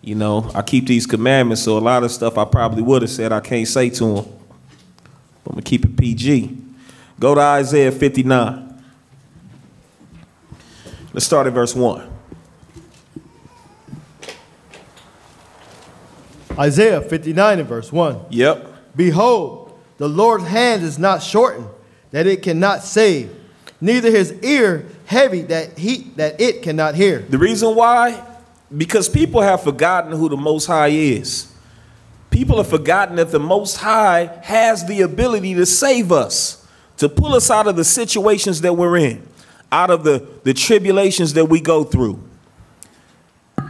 You know, I keep these commandments, so a lot of stuff I probably would have said I can't say to them. But I'm going to keep it PG. Go to Isaiah 59. Let's start at verse 1. Isaiah 59 and verse 1. Yep. Behold, the Lord's hand is not shortened, that it cannot save, neither his ear heavy, that it cannot hear. The reason why? Because people have forgotten who the Most High is. People have forgotten that the Most High has the ability to save us, to pull us out of the situations that we're in, out of the tribulations that we go through.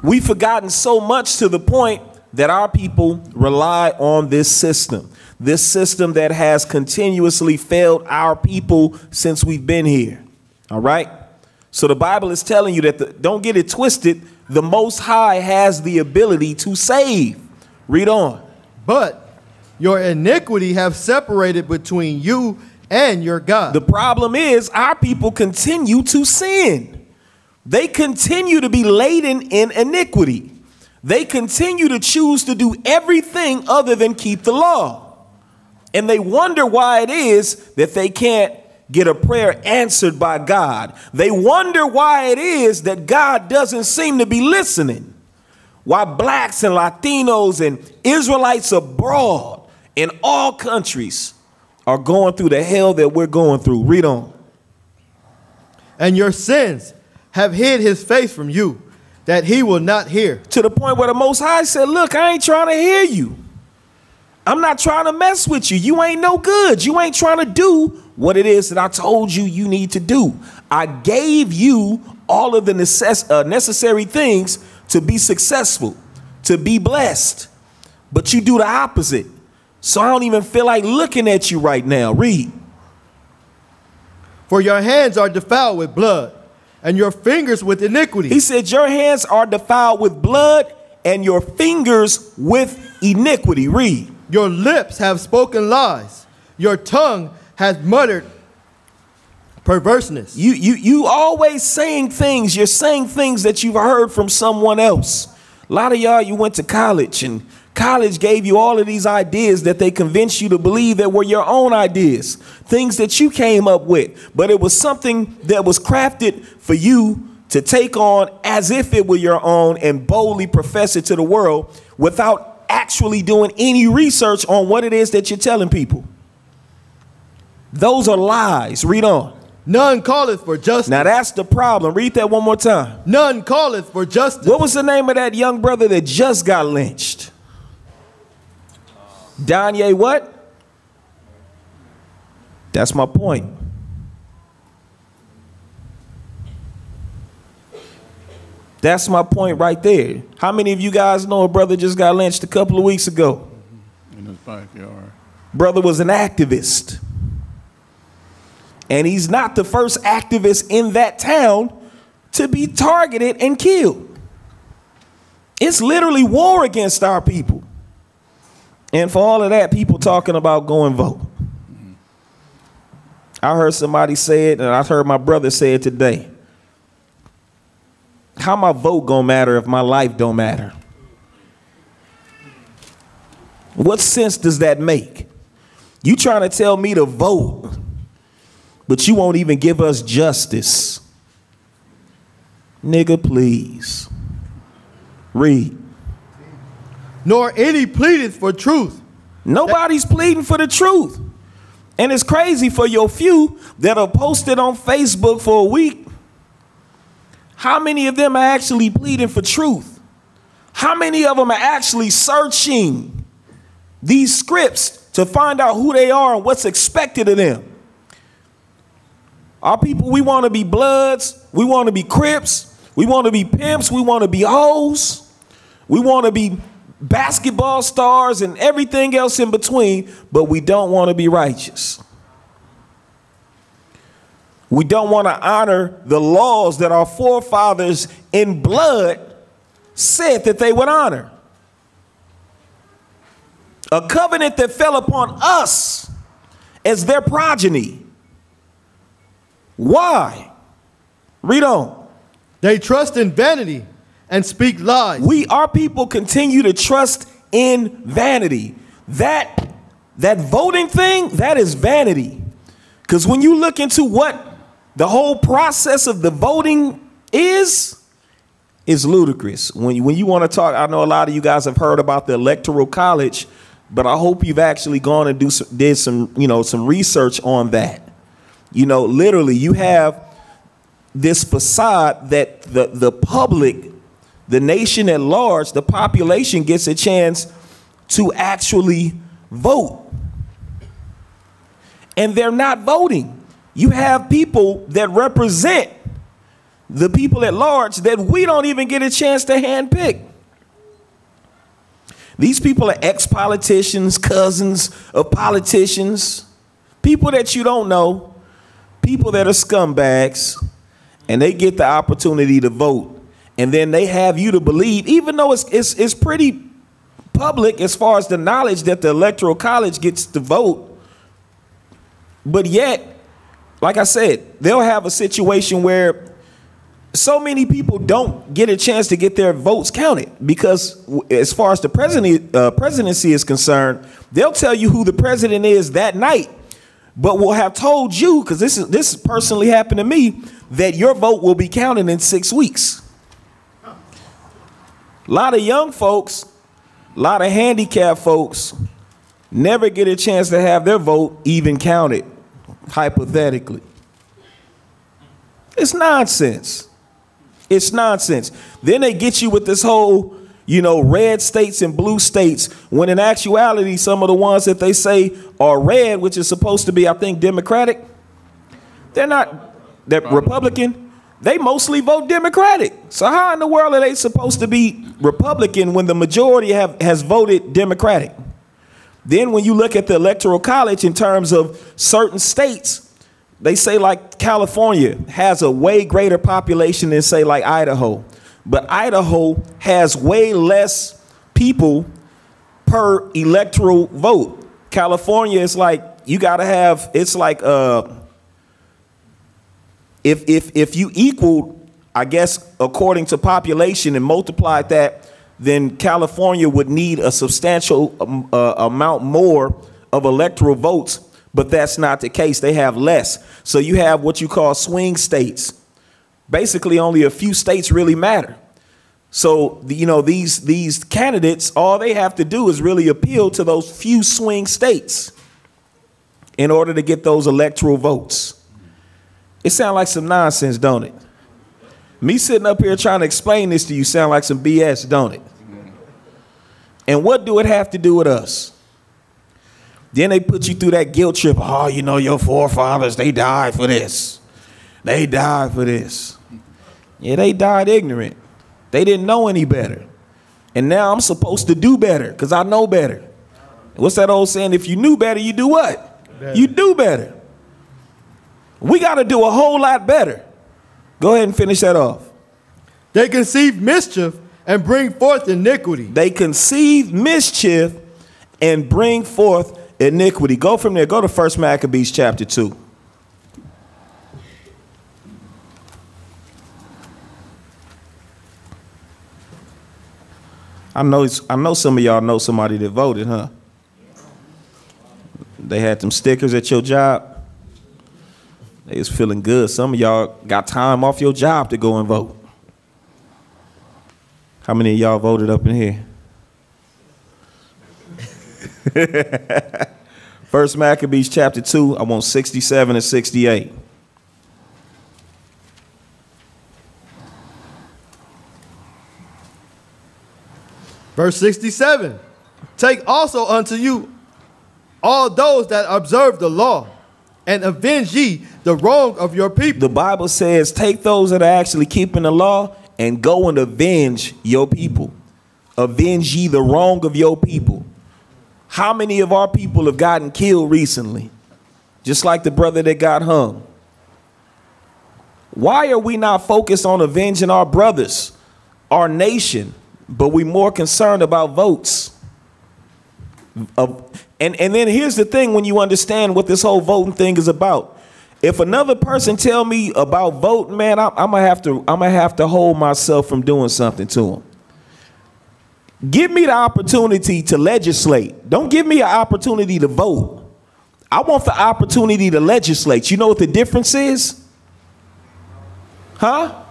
We've forgotten so much to the point that our people rely on this system that has continuously failed our people since we've been here. All right. So the Bible is telling you that don't get it twisted. The Most High has the ability to save. Read on. But your iniquity have separated between you and your God. The problem is our people continue to sin. They continue to be laden in iniquity. They continue to choose to do everything other than keep the law. And they wonder why it is that they can't get a prayer answered by God. They wonder why it is that God doesn't seem to be listening. Why blacks and Latinos and Israelites abroad in all countries are going through the hell that we're going through. Read on. And your sins have hid his face from you, that he will not hear. To the point where the Most High said, look, I ain't trying to hear you. I'm not trying to mess with you. You ain't no good. You ain't trying to do what it is that I told you you need to do. I gave you all of the necessary things to be successful, to be blessed. But you do the opposite. So I don't even feel like looking at you right now. Read. For your hands are defiled with blood, and your fingers with iniquity. He said your hands are defiled with blood and your fingers with iniquity. Read. Your lips have spoken lies. Your tongue has muttered perverseness. You always saying things. You're saying things that you've heard from someone else. A lot of y'all, you went to college and college gave you all of these ideas that they convinced you to believe that were your own ideas, things that you came up with, but it was something that was crafted for you to take on as if it were your own and boldly profess it to the world without actually doing any research on what it is that you're telling people. Those are lies. Read on. None calleth for justice. Now that's the problem. Read that one more time. None calleth for justice. What was the name of that young brother that just got lynched? Danye what? That's my point. That's my point right there. How many of you guys know a brother just got lynched a couple of weeks ago? In his backyard. Brother was an activist. And he's not the first activist in that town to be targeted and killed. It's literally war against our people. And for all of that, people talking about go and vote. I heard somebody say it, and I heard my brother say it today. How my vote gonna matter if my life don't matter? What sense does that make? You trying to tell me to vote, but you won't even give us justice. Nigga, please. Read. Nor any pleadeth for truth. Nobody's pleading for the truth. And it's crazy for your few that are posted on Facebook for a week. How many of them are actually pleading for truth? How many of them are actually searching these scripts to find out who they are and what's expected of them? Our people, we want to be Bloods. We want to be Crips. We want to be pimps. We want to be hoes. We want to be basketball stars and everything else in between, but we don't want to be righteous. We don't want to honor the laws that our forefathers in blood said that they would honor. A covenant that fell upon us as their progeny. Why? Read on. They trust in vanity and speak lies. Our people continue to trust in vanity. That voting thing, that is vanity. Because when you look into what the whole process of the voting is ludicrous. When you want to talk, I know a lot of you guys have heard about the Electoral College, but I hope you've actually gone and did some research on that. Literally, you have this facade that the public, the nation at large, the population gets a chance to actually vote. And they're not voting. You have people that represent the people at large that we don't even get a chance to handpick. These people are ex-politicians, cousins of politicians, people that you don't know, people that are scumbags, and they get the opportunity to vote. And then they have you to believe, even though it's pretty public as far as the knowledge that the Electoral College gets to vote, but yet, like I said, they'll have a situation where so many people don't get a chance to get their votes counted because as far as the presidency is concerned, they'll tell you who the president is that night, but will have told you, because this personally happened to me, that your vote will be counted in 6 weeks. A lot of young folks, a lot of handicapped folks never get a chance to have their vote even counted, hypothetically. It's nonsense. It's nonsense. Then they get you with this whole, red states and blue states, when in actuality, some of the ones that they say are red, which is supposed to be, I think, Democratic, they're not. They're Republican. They mostly vote Democratic. So how in the world are they supposed to be Republican when the majority has voted Democratic? Then when you look at the Electoral College in terms of certain states, they say like California has a way greater population than say like Idaho. But Idaho has way less people per electoral vote. California is like, you got to have, it's like if you equal, I guess, according to population and multiplied that, then California would need a substantial amount more of electoral votes, but that's not the case. They have less. So you have what you call swing states. Basically, only a few states really matter. So, these candidates, all they have to do is really appeal to those few swing states in order to get those electoral votes. It sounds like some nonsense, don't it? Me sitting up here trying to explain this to you sound like some BS, don't it? And what do it have to do with us? Then they put you through that guilt trip. Oh, your forefathers, they died for this. They died for this. Yeah, they died ignorant. They didn't know any better. And now I'm supposed to do better because I know better. What's that old saying? If you knew better, you do what? Better. You do better. We got to do a whole lot better. Go ahead and finish that off. They conceive mischief and bring forth iniquity. They conceive mischief and bring forth iniquity. Go from there. Go to 1 Maccabees chapter 2. I know some of y'all know somebody that voted, huh? They had them stickers at your job. They was feeling good. Some of y'all got time off your job to go and vote. How many of y'all voted up in here? 1 Maccabees chapter 2, I want 67 and 68. Verse 67, take also unto you all those that observe the law, and avenge ye the wrong of your people. The Bible says take those that are actually keeping the law and go and avenge your people. Avenge ye the wrong of your people. How many of our people have gotten killed recently? Just like the brother that got hung. Why are we not focused on avenging our brothers, our nation, but we more concerned about votes? And then here's the thing, when you understand what this whole voting thing is about. If another person tell me about voting, man, I'm gonna have to hold myself from doing something to them. Give me the opportunity to legislate. Don't give me an opportunity to vote. I want the opportunity to legislate. You know what the difference is? Huh?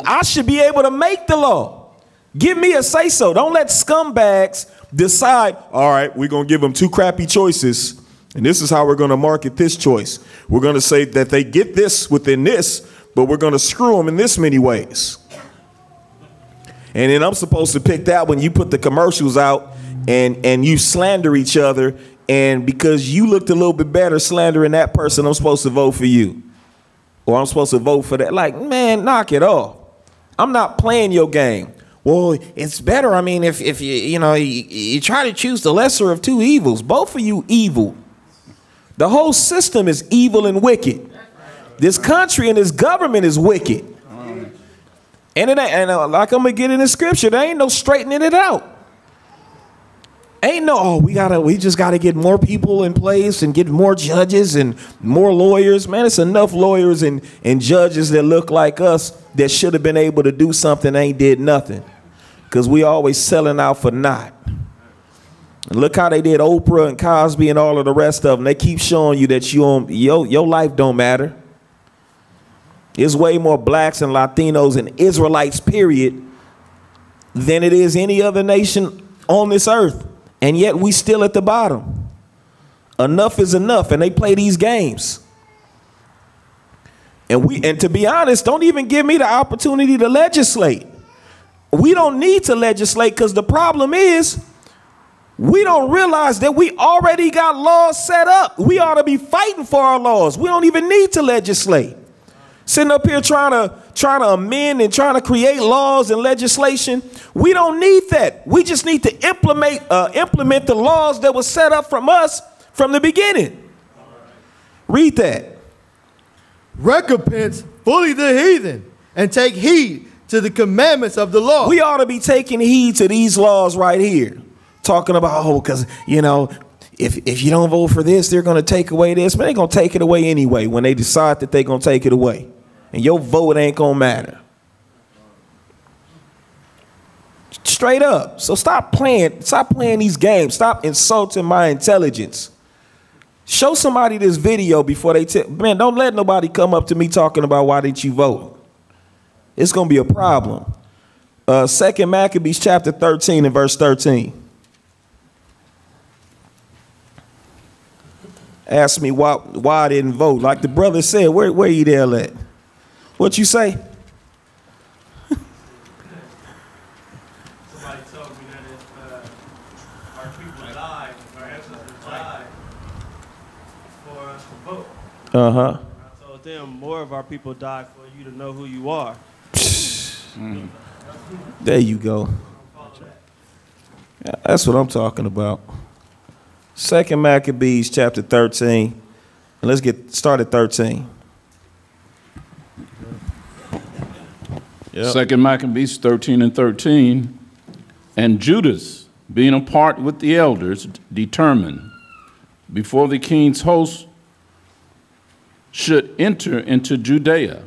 I should be able to make the law. Give me a say-so. Don't let scumbags decide, all right, we're going to give them two crappy choices, and this is how we're going to market this choice. We're going to say that they get this within this, but we're going to screw them in this many ways. And then I'm supposed to pick that when you put the commercials out and you slander each other. And because you looked a little bit better slandering that person, I'm supposed to vote for you. Or I'm supposed to vote for that. Like, man, knock it off. I'm not playing your game. Well, it's better. I mean, if you try to choose the lesser of two evils, both of you evil. The whole system is evil and wicked. This country and this government is wicked. And it ain't, like I'm gonna get in the scripture, there ain't no straightening it out. Ain't no, we just gotta get more people in place and get more judges and more lawyers. Man, it's enough lawyers and judges that look like us that should have been able to do something, ain't did nothing. Because we always selling out for naught. And look how they did Oprah and Cosby and all of the rest of them. They keep showing you that your life don't matter. There's way more blacks and Latinos and Israelites, period, than it is any other nation on this earth. And yet we still at the bottom. Enough is enough, and they play these games. And to be honest, don't even give me the opportunity to legislate. We don't need to legislate because the problem is we don't realize that we already got laws set up. We ought to be fighting for our laws. We don't even need to legislate. Sitting up here trying to amend and trying to create laws and legislation. We don't need that. We just need to implement the laws that were set up from us from the beginning. Read that. Recompense fully the heathen and take heed to the commandments of the law. We ought to be taking heed to these laws right here. Talking about, because, if you don't vote for this, they're going to take away this. But they're going to take it away anyway when they decide that they're going to take it away. And your vote ain't going to matter. Straight up. So stop playing these games. Stop insulting my intelligence. Show somebody this video before they man, don't let nobody come up to me talking about why didn't you vote. It's going to be a problem. 2 Maccabees chapter 13 and verse 13. Asked me why I didn't vote. Like the brother said, where you there at? What you say? Somebody told me that if our people died, our ancestors died for us to vote. Uh-huh. I told them more of our people died for you to know who you are. There you go. Yeah, that's what I'm talking about. 2 Maccabees chapter 13. And let's get started 13. Yep. 2 Maccabees 13 and 13. And Judas, being apart with the elders, determined before the king's host should enter into Judea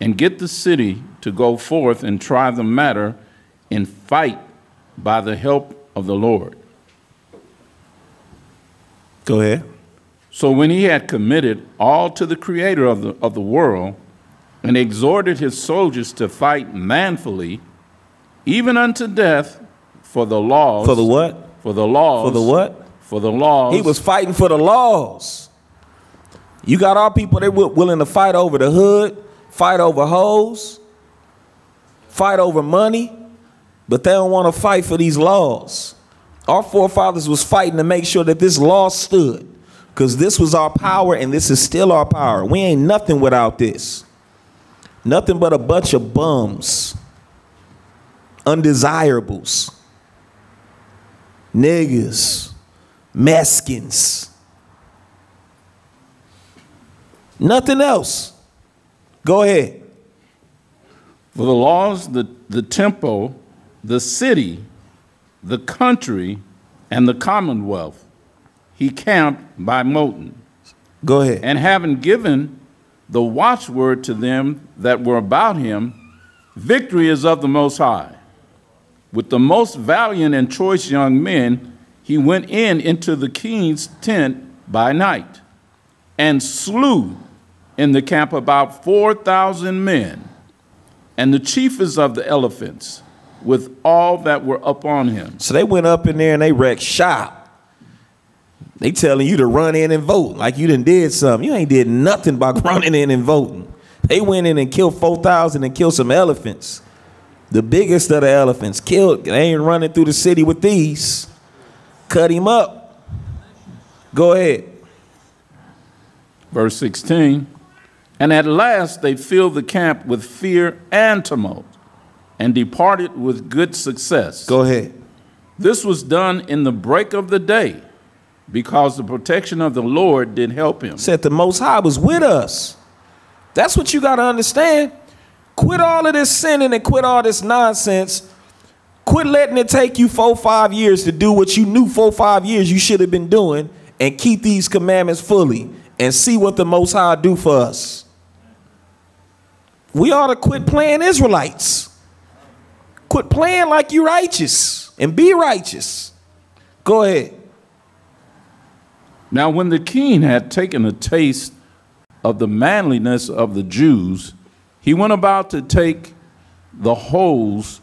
and get the city to go forth and try the matter and fight by the help of the Lord. Go ahead. So when he had committed all to the Creator of the world and exhorted his soldiers to fight manfully, even unto death, for the laws. For the what? For the laws. For the what? For the laws. He was fighting for the laws. You got our people, they were willing to fight over the hood, fight over hoes, fight over money, but they don't want to fight for these laws. Our forefathers was fighting to make sure that this law stood, because this was our power and this is still our power. We ain't nothing without this. Nothing but a bunch of bums, undesirables, niggas, Mexicans. Nothing else. Go ahead. For the laws, the temple, the city, the country, and the commonwealth, he camped by Moton. Go ahead. And having given the watchword to them that were about him, victory is of the Most High. With the most valiant and choice young men, he went into the king's tent by night and slew in the camp about 4,000 men, and the chiefest of the elephants, with all that were upon him. So they went up in there and they wrecked shop. They telling you to run in and vote like you done did something. You ain't did nothing by running in and voting. They went in and killed 4,000 and killed some elephants. The biggest of the elephants killed. They ain't running through the city with these. Cut him up. Go ahead. Verse 16, and at last they filled the camp with fear and tumult, and departed with good success. Go ahead. This was done in the break of the day, because the protection of the Lord did help him. Said the Most High was with us. That's what you got to understand. Quit all of this sinning and quit all this nonsense. Quit letting it take you 4 or 5 years to do what you knew 4 or 5 years you should have been doing, and keep these commandments fully and see what the Most High do for us. We ought to quit playing Israelites. Quit playing like you righteous and be righteous. Go ahead. Now, when the king had taken a taste of the manliness of the Jews, he went about to take the wholes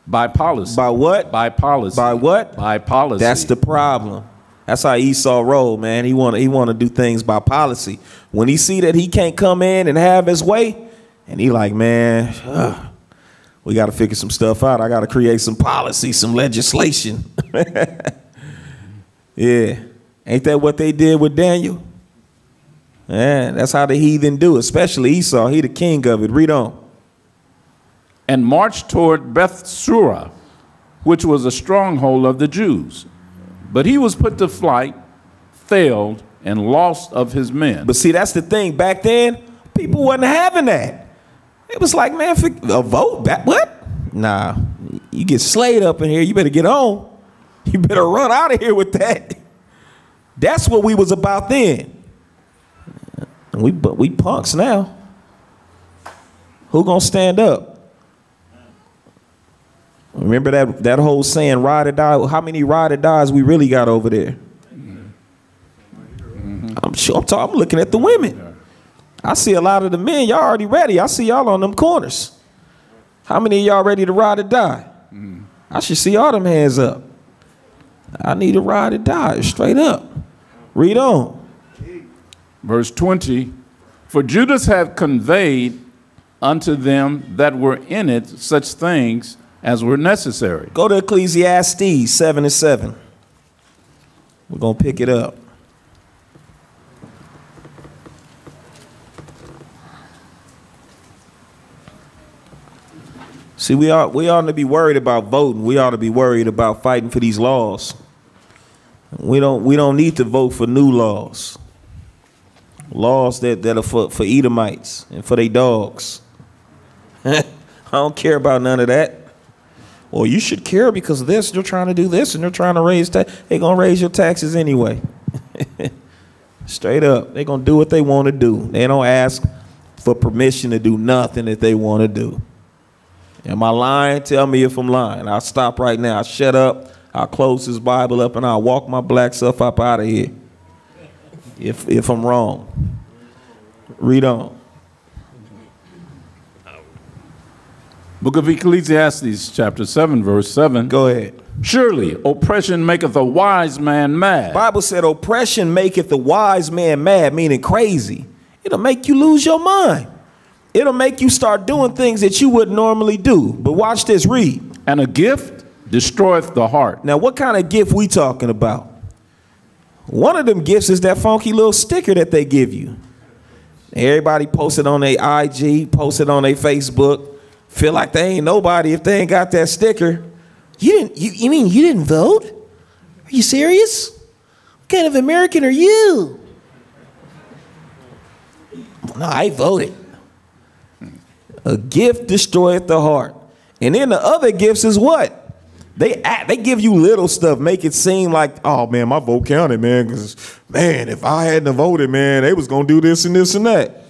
by policy. By what? By policy. By what? By policy. That's the problem. That's how Esau rolled, man. He want to do things by policy. When he see that he can't come in and have his way, and he like, man, we got to figure some stuff out. I got to create some policy, some legislation. Yeah. Ain't that what they did with Daniel? Yeah, that's how the heathen do, especially Esau. He the king of it. Read on. And marched toward Bethsura, which was a stronghold of the Jews. But he was put to flight, failed, and lost of his men. But see, that's the thing. Back then, people wasn't having that. It was like, man, a vote? What? Nah, you get slayed up in here. You better get on. You better run out of here with that. That's what we was about then. But we punks now. Who gonna stand up? Remember that whole saying, ride or die? How many ride or dies we really got over there? I'm looking at the women. I see a lot of the men. Y'all already ready. I see y'all on them corners. How many of y'all ready to ride or die? I should see all them hands up. I need to ride or die, straight up. Read on. Verse 20, for Judas had conveyed unto them that were in it such things as were necessary. Go to Ecclesiastes 7:7. We're going to pick it up. See, we ought to be worried about voting. We ought to be worried about fighting for these laws. We don't need to vote for new laws. Laws that are for Edomites and for their dogs. I don't care about none of that. Well, you should care because this, they're trying to do this and they're trying to raise tax. They're going to raise your taxes anyway. Straight up. They're going to do what they want to do. They don't ask for permission to do nothing that they want to do. Am I lying? Tell me if I'm lying. I'll stop right now. I'll shut up. I'll close this Bible up and I'll walk my black stuff up out of here. If I'm wrong. Read on. Book of Ecclesiastes, chapter 7, verse 7. Go ahead. Surely oppression maketh a wise man mad. Bible said oppression maketh the wise man mad, meaning crazy. It'll make you lose your mind. It'll make you start doing things that you wouldn't normally do. But watch this, read. And a gift destroyeth the heart. Now, what kind of gift we talking about? One of them gifts is that funky little sticker that they give you. Everybody posted on their IG, posted on their Facebook. Feel like they ain't nobody if they ain't got that sticker. You mean you didn't vote? Are you serious? What kind of American are you? No, I voted. A gift destroyeth the heart. And then the other gifts is what? They give you little stuff, make it seem like, oh man, my vote counted, man. Because man, if I hadn't voted, man, they was gonna do this and this and that.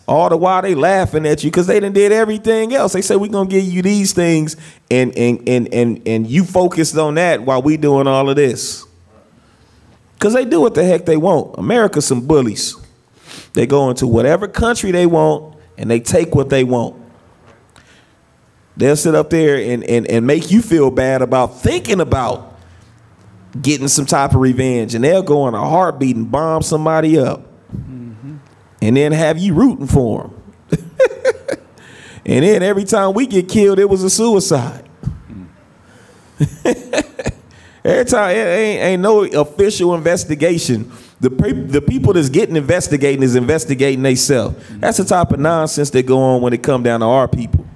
All the while they laughing at you because they done did everything else. They say we gonna give you these things, and you focused on that while we doing all of this. Because they do what the heck they want. America's some bullies. They go into whatever country they want and they take what they want. They'll sit up there and make you feel bad about thinking about getting some type of revenge, and they'll go in a heartbeat and bomb somebody up. And then have you rooting for them. And then every time we get killed, it was a suicide. Every time, it ain't no official investigation. The people that's getting investigating is investigating themselves. That's the type of nonsense that go on when it come down to our people.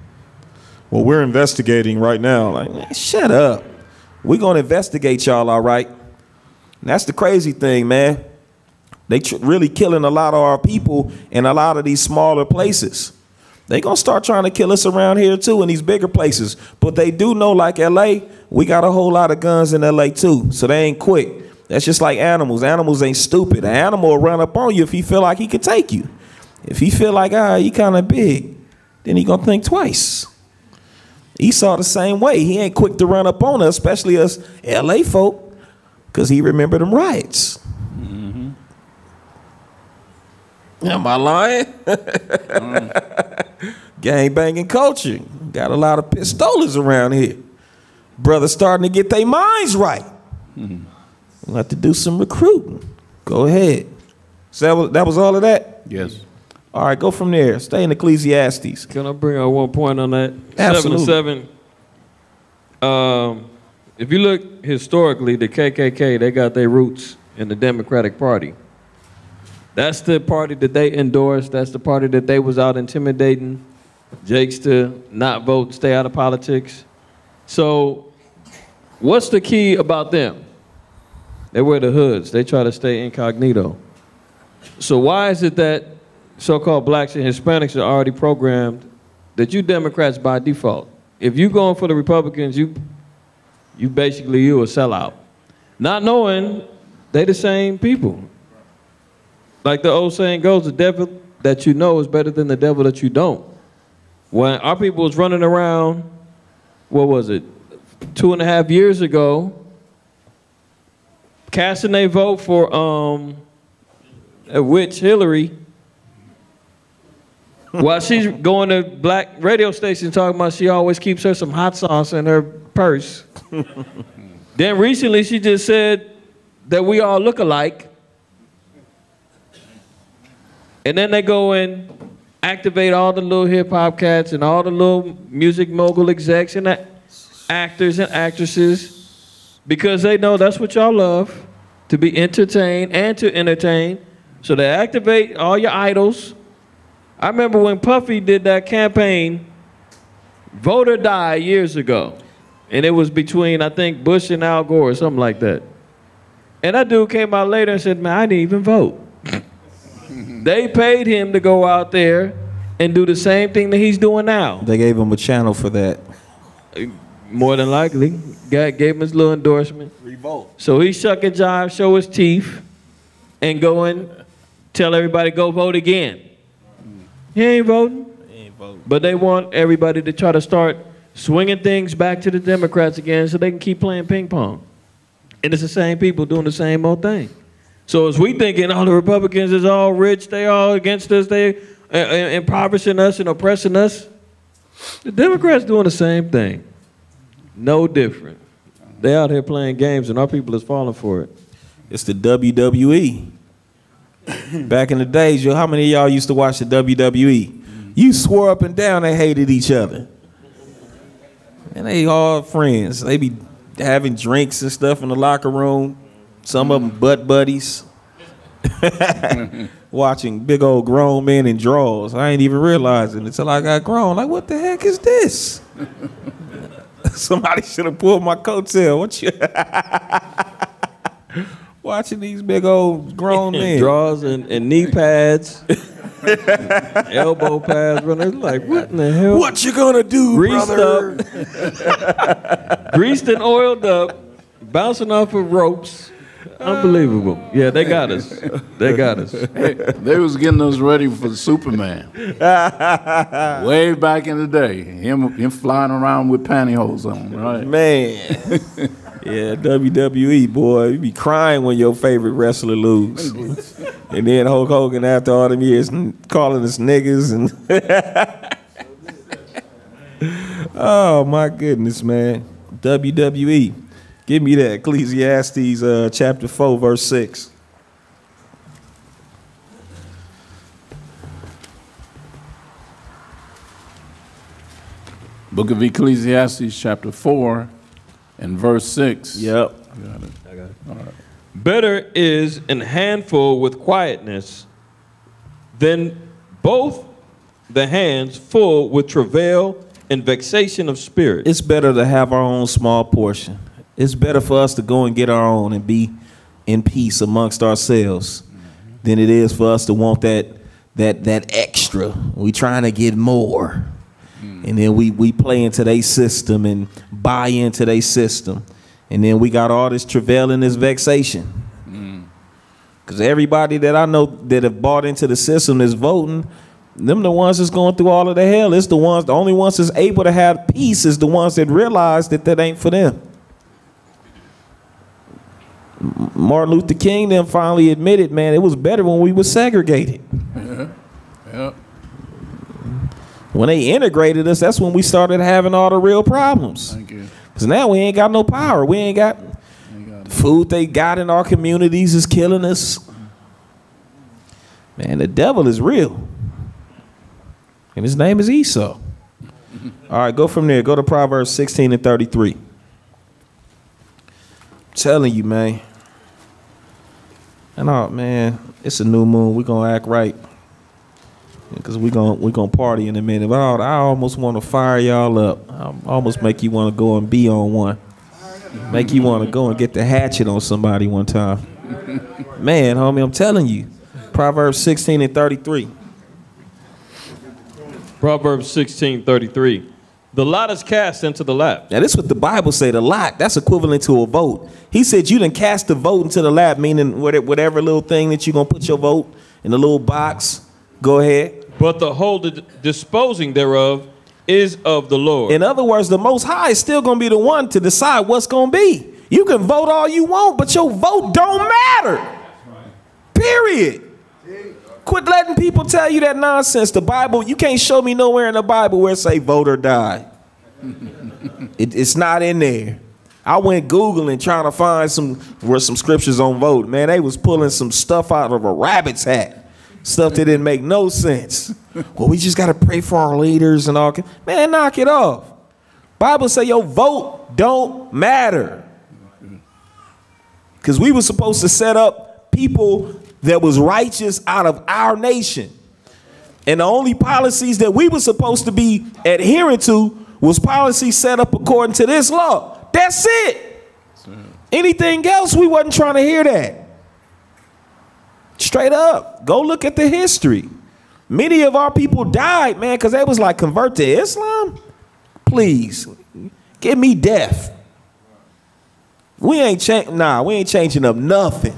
Well, we're investigating right now. Like, man, shut up. We're going to investigate y'all, all right? And that's the crazy thing, man. They really killing a lot of our people in a lot of these smaller places. They gonna start trying to kill us around here too in these bigger places. But they do know, like LA, we got a whole lot of guns in LA too. So they ain't quick. That's just like animals. Animals ain't stupid. An animal will run up on you if he feel like he could take you. If he feel like, you kind of big, then he gonna think twice. Esau the same way. He ain't quick to run up on us, especially us LA folk, because he remember them riots. Am I lying? Gang banging culture. Got a lot of pistolas around here. Brothers starting to get their minds right. We'll have to do some recruiting. Go ahead. So that was all of that? Yes. All right, go from there. Stay in Ecclesiastes. Can I bring out one point on that? Absolutely. 7 to 7. If you look historically, the KKK, they got their roots in the Democratic Party. That's the party that they endorsed. That's the party that they was out intimidating Jakes to not vote, stay out of politics. So what's the key about them? They wear the hoods. They try to stay incognito. So why is it that so-called blacks and Hispanics are already programmed that you Democrats by default? If you going for the Republicans, you a sellout. Not knowing they the same people. Like the old saying goes, the devil that you know is better than the devil that you don't. When our people was running around, what was it, 2.5 years ago, casting their vote for a witch, Hillary, while she's going to black radio stations talking about she always keeps her some hot sauce in her purse. Then recently she just said that we all look alike. And then they go and activate all the little hip-hop cats and all the little music mogul execs and actors and actresses because they know that's what y'all love, to be entertained and to entertain. So they activate all your idols. I remember when Puffy did that campaign, Vote or Die, years ago. And it was between, I think, Bush and Al Gore or something like that. And that dude came out later and said, man, I didn't even vote. They paid him to go out there and do the same thing that he's doing now. They gave him a channel for that. More than likely. Gave him his little endorsement. Revolt. So he shuck and jive, show his teeth, and go and tell everybody, go vote again. He ain't voting. He ain't voting. But they want everybody to try to start swinging things back to the Democrats again so they can keep playing ping pong. And it's the same people doing the same old thing. So as we thinking all the Republicans is all rich, they all against us, they impoverishing us and oppressing us, the Democrats doing the same thing. No different. They out here playing games and our people is falling for it. It's the WWE. Back in the days, how many of y'all used to watch the WWE? You swore up and down they hated each other. And they all friends. They be having drinks and stuff in the locker room. Some of them butt buddies. Watching big old grown men in drawers. I ain't even realizing until I got grown. Like, what the heck is this? Somebody should have pulled my coattail. What you? Watching these big old grown men. Drawers and knee pads. Elbow pads running. It's like, what in the hell? What you gonna do, Greased brother? up. Greased and oiled up. Bouncing off of ropes. Unbelievable. Yeah, they got us. They got us. They was getting us ready for Superman. Way back in the day. Him flying around with pantyhose on, right? Man. Yeah, WWE, boy. You be crying when your favorite wrestler lose. And then Hulk Hogan, after all them years, calling us niggas. And oh, my goodness, man. WWE. Give me that. Ecclesiastes chapter 4, verse 6. Book of Ecclesiastes chapter 4 and verse 6. Yep. I got it. All right. Better is an handful with quietness than both the hands full with travail and vexation of spirit. It's better to have our own small portion. It's better for us to go and get our own and be in peace amongst ourselves than it is for us to want that extra. We trying to get more. And then we play into their system and buy into their system. And then we got all this travail and this vexation. Because everybody that I know that have bought into the system is voting, them the ones that's going through all of the hell. It's the only ones that's able to have peace is the ones that realize that ain't for them. Martin Luther King then finally admitted, man, it was better when we were segregated. Yeah. When they integrated us, that's when we started having all the real problems. Thank you. Because now we ain't got no power. We ain't got food they got in our communities is killing us. Man, the devil is real. And his name is Esau. All right, go from there. Go to Proverbs 16 and 33. I'm telling you, man. And man, it's a new moon. We're going to act right. Because we're gonna party in a minute. But I almost want to fire y'all up. I almost make you want to go and be on one. Make you want to go and get the hatchet on somebody one time. Man, homie, I'm telling you. Proverbs 16 and 33. Proverbs 16:33. The lot is cast into the lap. Now, this is what the Bible say, the lot. That's equivalent to a vote. He said you done cast the vote into the lap, meaning whatever little thing that you're going to put your vote in the little box. Go ahead. But the whole disposing thereof is of the Lord. In other words, the Most High is still going to be the one to decide what's going to be. You can vote all you want, but your vote don't matter. Period. Quit letting people tell you that nonsense. The Bible, you can't show me nowhere in the Bible where it say vote or die. It's not in there. I went Googling trying to find some scriptures on vote. Man, they was pulling some stuff out of a rabbit's hat. Stuff that didn't make no sense. Well, we just got to pray for our leaders and all. Man, knock it off. Bible say your vote don't matter. Because we were supposed to set up people that was righteous out of our nation. And the only policies that we were supposed to be adhering to was policies set up according to this law. That's it. Anything else, we wasn't trying to hear that. Straight up. Go look at the history. Many of our people died, man, because they was like, convert to Islam? Please, give me death. We ain't changing up nothing.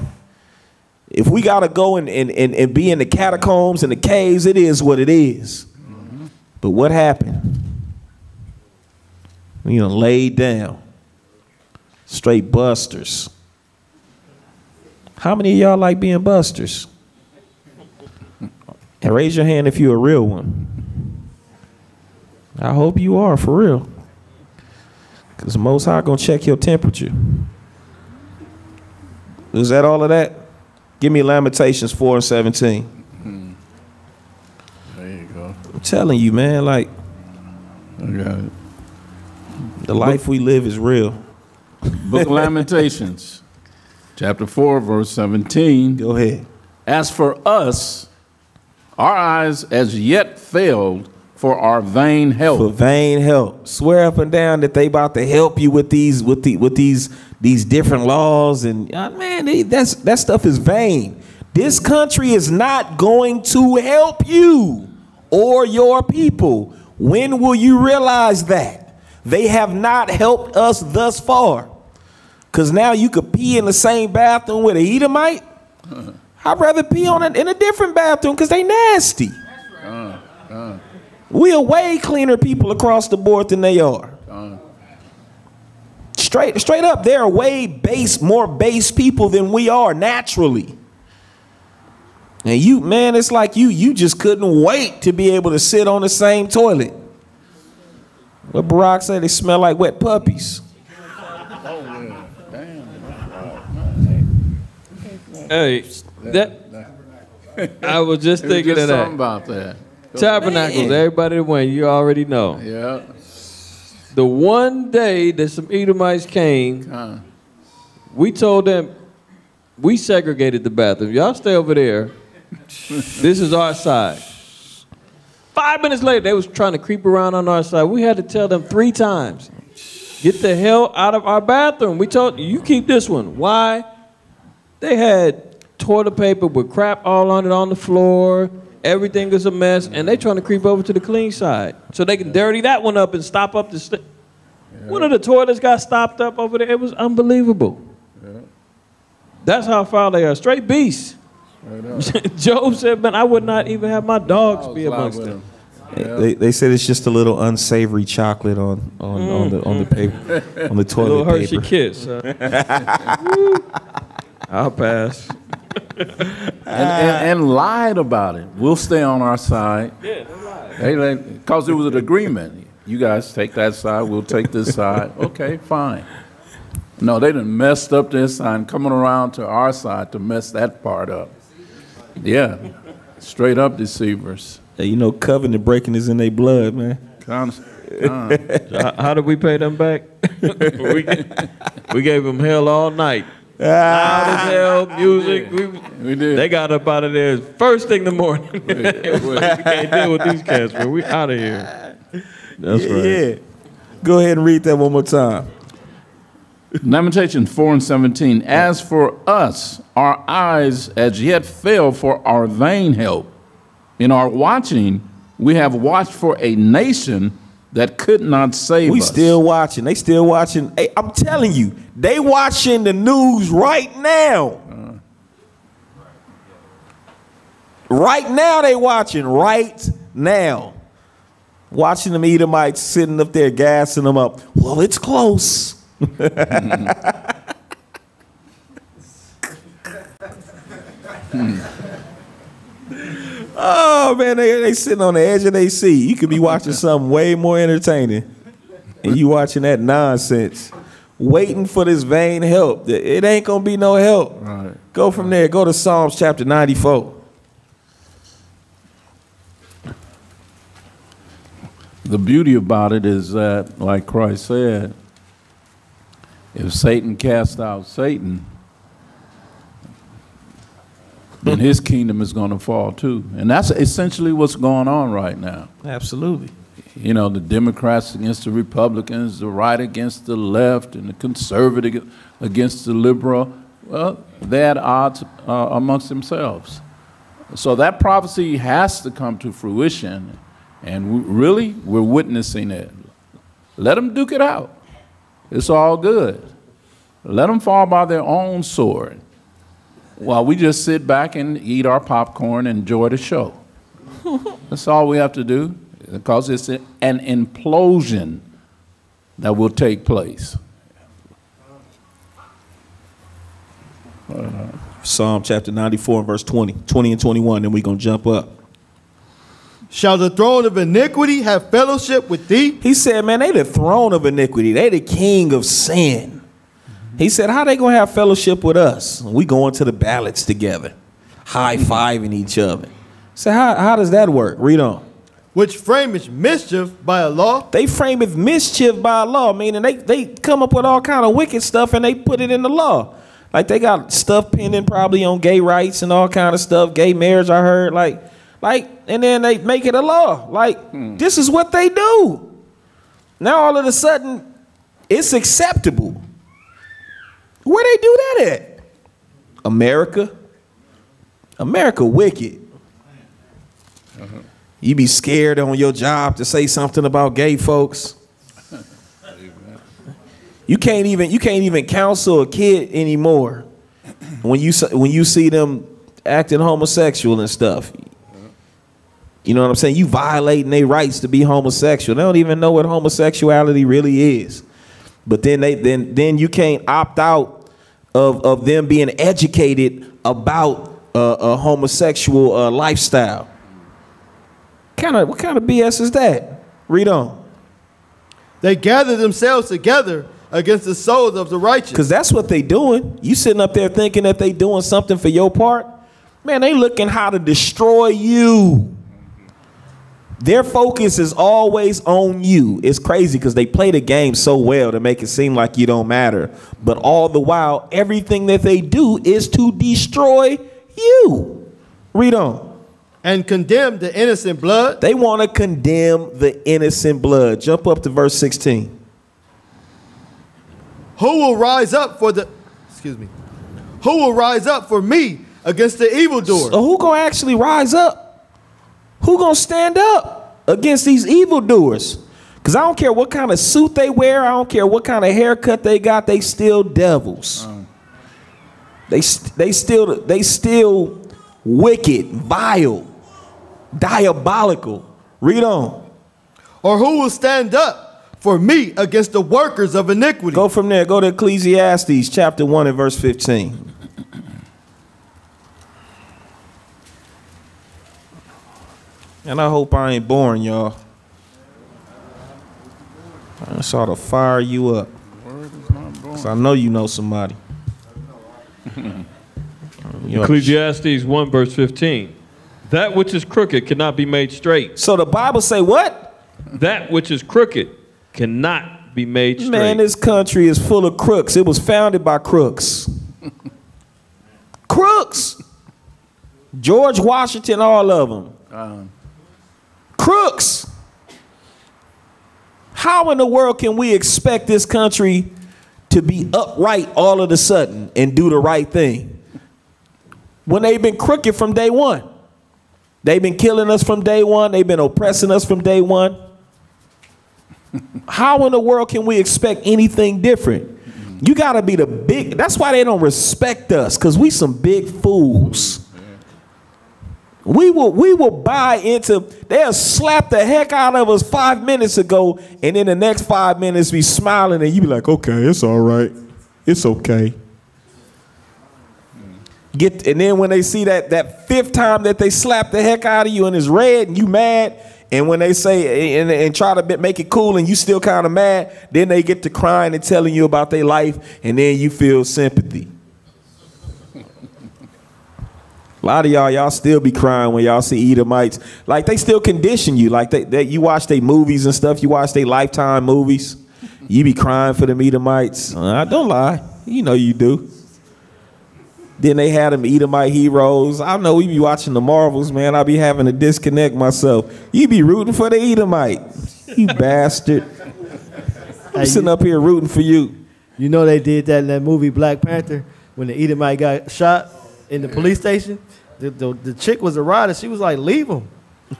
If we got to go and be in the catacombs and the caves, it is what it is. But what happened? We done laid down. Straight busters. How many of y'all like being busters? And raise your hand if you're a real one. I hope you are, for real. Because the Most High gonna check your temperature. Is that all of that? Give me Lamentations 4 and 17. There you go. I'm telling you, man, like, I got it. the life we live is real. Book of Lamentations, chapter 4, verse 17. Go ahead. As for us, our eyes as yet failed for our vain help. For vain help. Swear up and down that they about to help you with these different laws, and man, that stuff is vain. This country is not going to help you or your people. When will you realize that? They have not helped us thus far. Because now you could pee in the same bathroom with an Edomite. I'd rather pee in a different bathroom because they nasty. We are way cleaner people across the board than they are. Straight up, they're way more base people than we are naturally. And you, man, it's like you just couldn't wait to be able to sit on the same toilet. What Barack said, they smell like wet puppies. Hey, I was just thinking of that. About that. Tabernacles, everybody that went, you already know. Yeah. The one day that some Edomites came, we told them, we segregated the bathroom. Y'all stay over there. This is our side. 5 minutes later, they was trying to creep around on our side. We had to tell them 3 times, get the hell out of our bathroom. We told you keep this one. Why? They had toilet paper with crap all on it on the floor. Everything is a mess, and they trying to creep over to the clean side so they can dirty that one up and stop up the. One of the toilets got stopped up over there. It was unbelievable. Yeah. That's how foul they are. Straight beasts. Job said, "Man, I would not even have my dogs be amongst them." Yeah. They said it's just a little unsavory chocolate on the paper, on the toilet a little Hershey paper. Kiss. I'll pass. and lied about it. We'll stay on our side. Yeah, they lied. Because it was an agreement. You guys take that side, we'll take this side. Okay, fine. No, they done messed up their side, coming around to our side to mess that part up. Yeah, straight up deceivers. Hey, you know, covenant breaking is in their blood, man. How did we pay them back? we gave them hell all night. Loud as hell, music. We did. They got up out of there first thing in the morning. We can't deal with these cats, man. We out of here. That's right. Yeah. Go ahead and read that one more time. Lamentations 4:17. As for us, our eyes as yet fail for our vain help. In our watching, we have watched for a nation that could not save us. We still watching. They still watching. Hey, I'm telling you, they watching the news right now. Right now they watching. Right now. Watching them Edomites sitting up there gassing them up. Well, it's close. Oh, man, they sitting on the edge of their seat. You could be watching something way more entertaining. And you watching that nonsense. Waiting for this vain help. It ain't going to be no help. Right. Go from there. Go to Psalms chapter 94. The beauty about it is that, like Christ said, if Satan cast out Satan, then his kingdom is going to fall too. And that's essentially what's going on right now. Absolutely. You know, the Democrats against the Republicans, the right against the left, and the conservative against the liberal. Well, they had odds amongst themselves. So that prophecy has to come to fruition. And we're witnessing it. Let them duke it out. It's all good. Let them fall by their own sword while we just sit back and eat our popcorn and enjoy the show. That's all we have to do, because it's an implosion that will take place. Psalm chapter 94 and verse 20 and 21, then we're going to jump up. Shall the throne of iniquity have fellowship with thee? He said, man, they the throne of iniquity. They the king of sin. He said, how they going to have fellowship with us? We going to the ballots together, high-fiving each other. So how does that work? Read on. Which frameth mischief by a law. They frameth mischief by a law, meaning they come up with all kind of wicked stuff and they put it in the law. Like they got stuff pending probably on gay rights and all kind of stuff, gay marriage, I heard, and then they make it a law. This is what they do. Now all of a sudden, it's acceptable. Where they do that at? America. America wicked. You be scared on your job to say something about gay folks. You can't even counsel a kid anymore when you see them acting homosexual and stuff. You know what I'm saying? You violating their rights to be homosexual. They don't even know what homosexuality really is. But then you can't opt out of them being educated about a homosexual lifestyle. What kind of BS is that? Read on. They gather themselves together against the souls of the righteous. Because that's what they doing. You sitting up there thinking that they doing something for your part. Man, they looking how to destroy you. Their focus is always on you. It's crazy because they play the game so well to make it seem like you don't matter. But all the while, everything that they do is to destroy you. Read on. And condemn the innocent blood. They want to condemn the innocent blood. Jump up to verse 16. Who will rise up for Who will rise up for me against the evildoer? So who gonna actually rise up? Who gonna stand up against these evildoers? Because I don't care what kind of suit they wear. I don't care what kind of haircut they got. They still devils. They still wicked, vile, diabolical. Read on. Or who will stand up for me against the workers of iniquity? Go from there. Go to Ecclesiastes chapter 1 and verse 15. And I hope I ain't boring, y'all. I just ought to fire you up. Because I know you know somebody. Ecclesiastes 1 verse 15. That which is crooked cannot be made straight. So the Bible say what? That which is crooked cannot be made straight. Man, this country is full of crooks. It was founded by crooks. Crooks. George Washington, all of them. Crooks. How in the world can we expect this country to be upright all of a sudden and do the right thing when they've been crooked from day one? They've been killing us from day one. They've been oppressing us from day one. How in the world can we expect anything different? You got to be the big. That's why they don't respect us, because we some big fools. We will buy into, they'll slap the heck out of us 5 minutes ago, and in the next 5 minutes be smiling, and you be like, okay, it's all right. It's okay. And then when they see that fifth time that they slap the heck out of you and it's red and you mad, and when they say and try to make it cool and you still kind of mad, then they get to crying and telling you about their life, and then you feel sympathy. A lot of y'all still be crying when y'all see Edomites. Like, they still condition you. Like, you watch their movies and stuff. You watch their Lifetime movies. You be crying for them Edomites. Don't lie. You know you do. Then they had them Edomite heroes. I know we be watching the Marvels, man. I be having to disconnect myself. You be rooting for the Edomite. You bastard. I'm sitting up here rooting for you. You know they did that in that movie Black Panther when the Edomite got shot in the police station. The chick was a rider. She was like, leave him.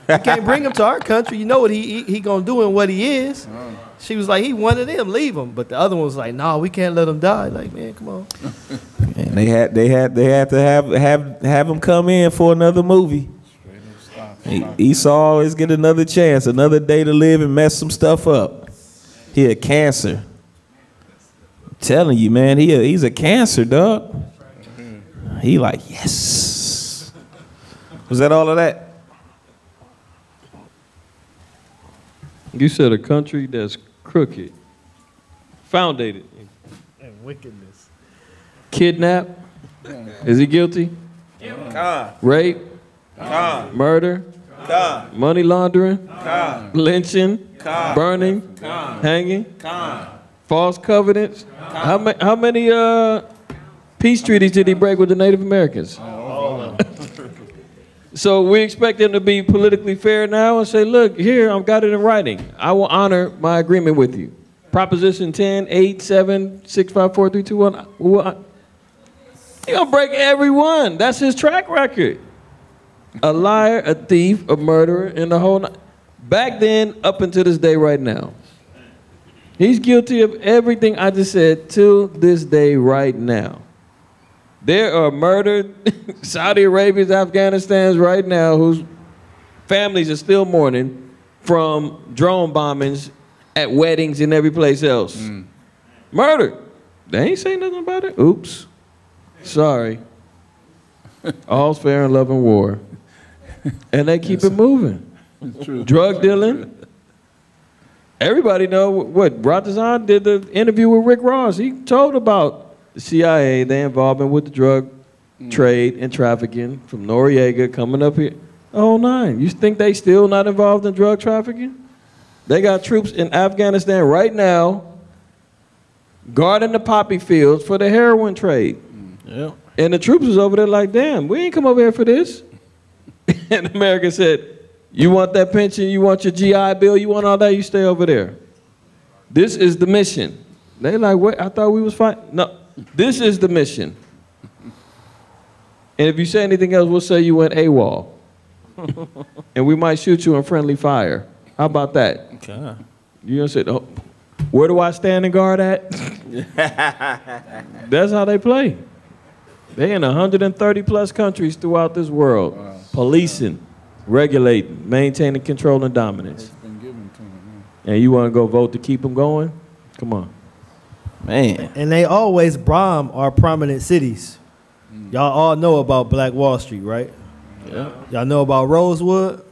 You can't bring him to our country. You know what he gonna do and what he is. She was like, he one of them, leave him. But the other one was like, no, we can't let him die. Like, man, come on. And they had to have him come in for another movie. Esau always get another chance, another day to live and mess some stuff up. He a cancer. I'm telling you, man, he's a cancer, dog. He like, yes. Was that all of that? You said a country that's crooked, founded and wickedness. Kidnap? Is he guilty? Rape? Murder? Money laundering? Lynching? Burning? Hanging? False covenants? How many peace treaties did he break with the Native Americans? So we expect him to be politically fair now and say, look, here, I've got it in writing. I will honor my agreement with you. Proposition 10, 8, 7, 6, 5, 4, 3, 2, 1. He's going to break every one. That's his track record. A liar, a thief, a murderer, and the whole. Back then, up until this day, right now, he's guilty of everything I just said till this day, right now. There are murdered Saudi Arabians, Afghanistans right now whose families are still mourning from drone bombings at weddings and every place else. Murdered. They ain't saying nothing about it. Oops. Sorry. All's fair in love and war. And they keep it moving. True. Drug dealing. Everybody know what Ratazan did the interview with Rick Ross. He told about the CIA, their involvement with the drug trade and trafficking from Noriega coming up here. The whole nine. You think they still not involved in drug trafficking? They got troops in Afghanistan right now guarding the poppy fields for the heroin trade. Yeah. And the troops was over there like, damn, we ain't come over here for this. And America said, you want that pension, you want your GI Bill, you want all that, you stay over there. This is the mission. They like, wait, I thought we was fighting. No, this is the mission. And if you say anything else, we'll say you went AWOL. And we might shoot you in friendly fire. How about that? Okay. You gonna say, oh, where do I stand and guard at? That's how they play. They in 130 plus countries throughout this world, policing, regulating, maintaining control and dominance. It's been given to them, And you want to go vote to keep them going? Come on. Man. And they always bomb our prominent cities. Y'all all know about Black Wall Street, right? Yeah. Y'all know about Rosewood?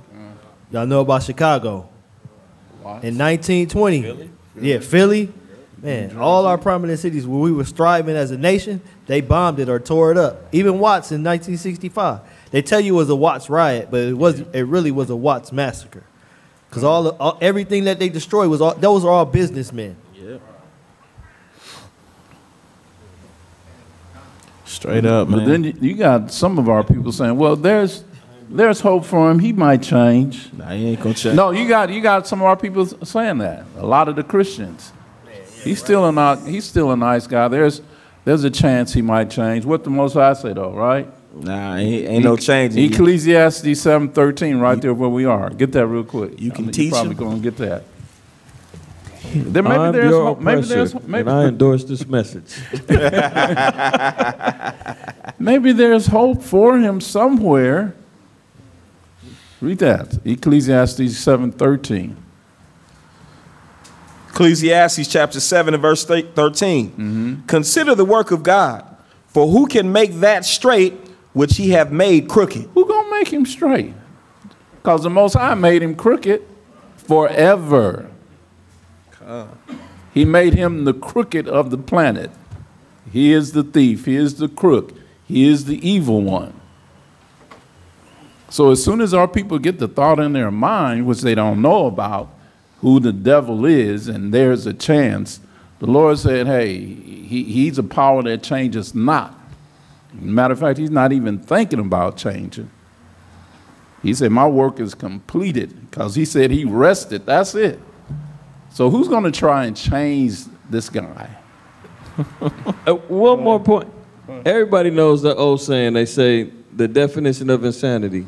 Y'all know about Chicago? In 1920. Philly? Yeah, Philly. Man, all our prominent cities where we were striving as a nation, they bombed it or tore it up. Even Watts in 1965. They tell you it was a Watts riot, but it really was a Watts massacre. Because everything that they destroyed those are all businessmen. Yeah. Straight up, man. But then you got some of our people saying, well, there's hope for him. He might change. Nah, he ain't gonna change. No, you got some of our people saying that. A lot of the Christians. He's still a nice guy. There's a chance he might change. What the Most High say though, right? Nah, ain't no change. Ecclesiastes 7:13, right there where we are. Get that real quick. You can teach probably him. Gonna get that. I'm your oppressor, and I endorse this message. Maybe there's hope for him somewhere. Read that. Ecclesiastes 7:13. Ecclesiastes chapter 7 and verse 13. Consider the work of God, for who can make that straight which he have made crooked? Who gonna make him straight? Because the Most High made him crooked forever. He made him the crooked of the planet. He is the thief. He is the crook. He is the evil one. So as soon as our people get the thought in their mind, which they don't know about, who the devil is, and there's a chance, the Lord said, hey, he's a power that changes not. Matter of fact, he's not even thinking about changing. He said, my work is completed, because he said he rested. That's it. So who's going to try and change this guy? One more point. Everybody knows the old saying. They say the definition of insanity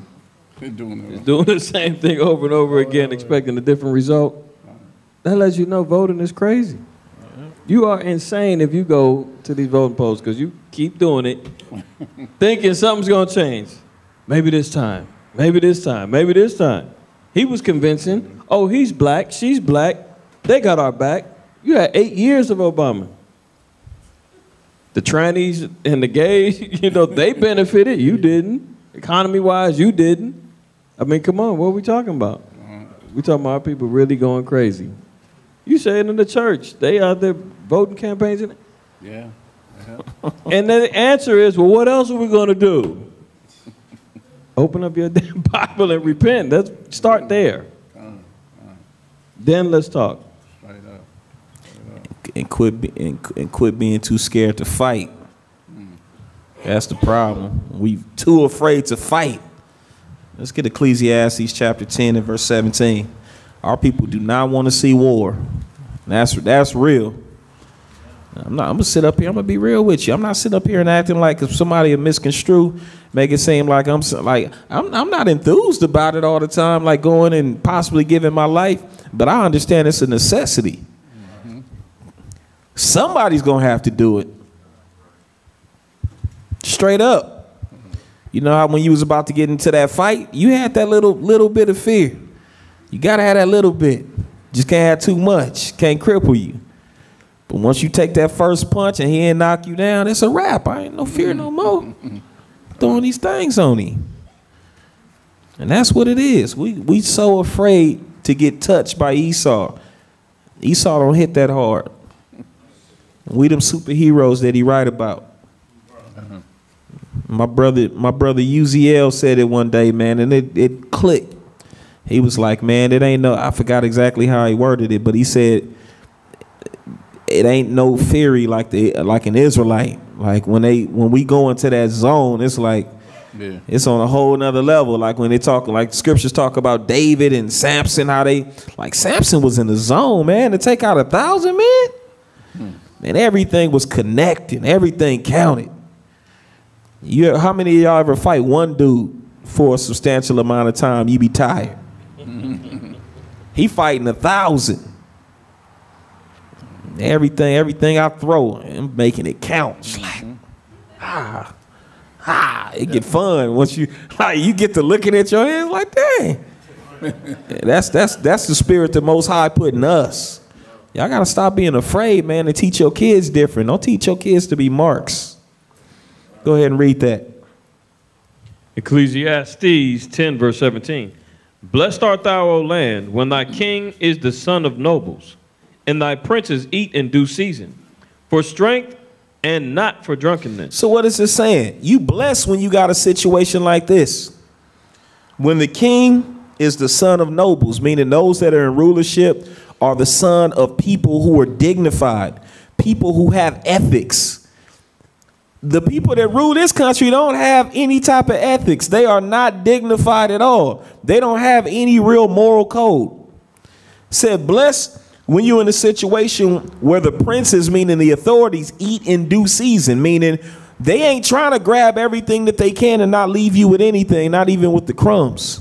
is doing the same thing over and over again, expecting a different result. That lets you know voting is crazy. You are insane if you go to these voting polls because you keep doing it, thinking something's going to change. Maybe this time. Maybe this time. Maybe this time. He was convincing. Oh, he's black. She's black. They got our back. You had 8 years of Obama. The trannies and the gays, they benefited. You didn't. Economy-wise, you didn't. I mean, come on. What are we talking about? We talking about our people really going crazy. You say it in the church. They out there voting campaigns. Yeah. And then the answer is, well, what else are we going to do? Open up your damn Bible and repent. Let's start there. Then let's talk. And quit being too scared to fight. That's the problem. We too afraid to fight. Let's get Ecclesiastes chapter 10 and verse 17. Our people do not want to see war. That's real. I'm gonna sit up here. I'm gonna be real with you. I'm not sitting up here and acting like if somebody will misconstrue, make it seem like I'm not enthused about it all the time, like going and possibly giving my life. But I understand it's a necessity. Somebody's gonna have to do it. Straight up. You know how when you was about to get into that fight, you had that little bit of fear. You gotta have that little bit. Just can't have too much. Can't cripple you. But once you take that first punch and he ain't knock you down, it's a wrap. I ain't no fear no more. Throwing these things on him. And that's what it is. We so afraid to get touched by Esau. Esau don't hit that hard. We them superheroes that he write about. My brother Uziel said it one day, man, and it clicked. He was like, man, it ain't no, I forgot exactly how he worded it, but he said, it ain't no theory like an Israelite. Like when we go into that zone, it's like, yeah, it's on a whole nother level. Like when they talk, like scriptures talk about David and Samson, how they, like Samson was in the zone, man, to take out 1,000 men. And everything was connected, everything counted. How many of y'all ever fight one dude for a substantial amount of time? You be tired. He fighting 1,000. Everything I throw, I'm making it count. It's like, it get fun once you get to looking at your hands like, dang. That's the spirit the Most High put in us. Y'all gotta stop being afraid, man, and teach your kids different. Don't teach your kids to be marks. Go ahead and read that. Ecclesiastes 10, verse 17. Blessed art thou, O land, when thy king is the son of nobles, and thy princes eat in due season, for strength and not for drunkenness. So what is it saying? You blessed when you got a situation like this. When the king is the son of nobles, meaning those that are in rulership are the son of people who are dignified, people who have ethics. The people that rule this country don't have any type of ethics. They are not dignified at all. They don't have any real moral code. Said, blessed when you're in a situation where the princes, meaning the authorities, eat in due season, meaning they ain't trying to grab everything that they can and not leave you with anything, not even with the crumbs.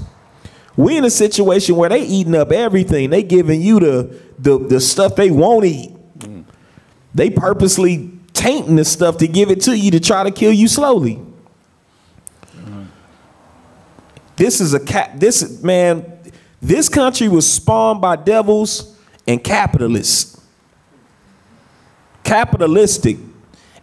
We in a situation where they eating up everything. They giving you the stuff they won't eat. They purposely tainting the stuff to give it to you to try to kill you slowly. This country was spawned by devils and capitalists. Capitalistic.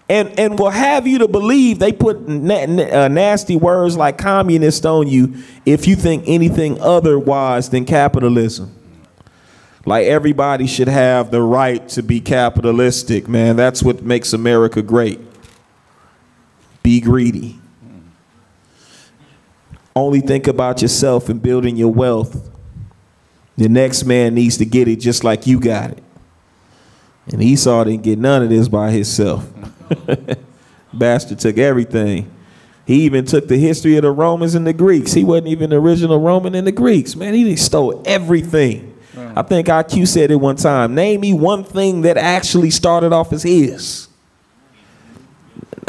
And will have you to believe they put nasty words like communist on you if you think anything otherwise than capitalism. Like everybody should have the right to be capitalistic, man. That's what makes America great. Be greedy. Only think about yourself and building your wealth. The next man needs to get it just like you got it. And Esau didn't get none of this by himself. Bastard took everything. He even took the history of the Romans and the Greeks. He wasn't even the original Roman and the Greeks. Man, he stole everything. I think IQ said it one time. Name me one thing that actually started off as his.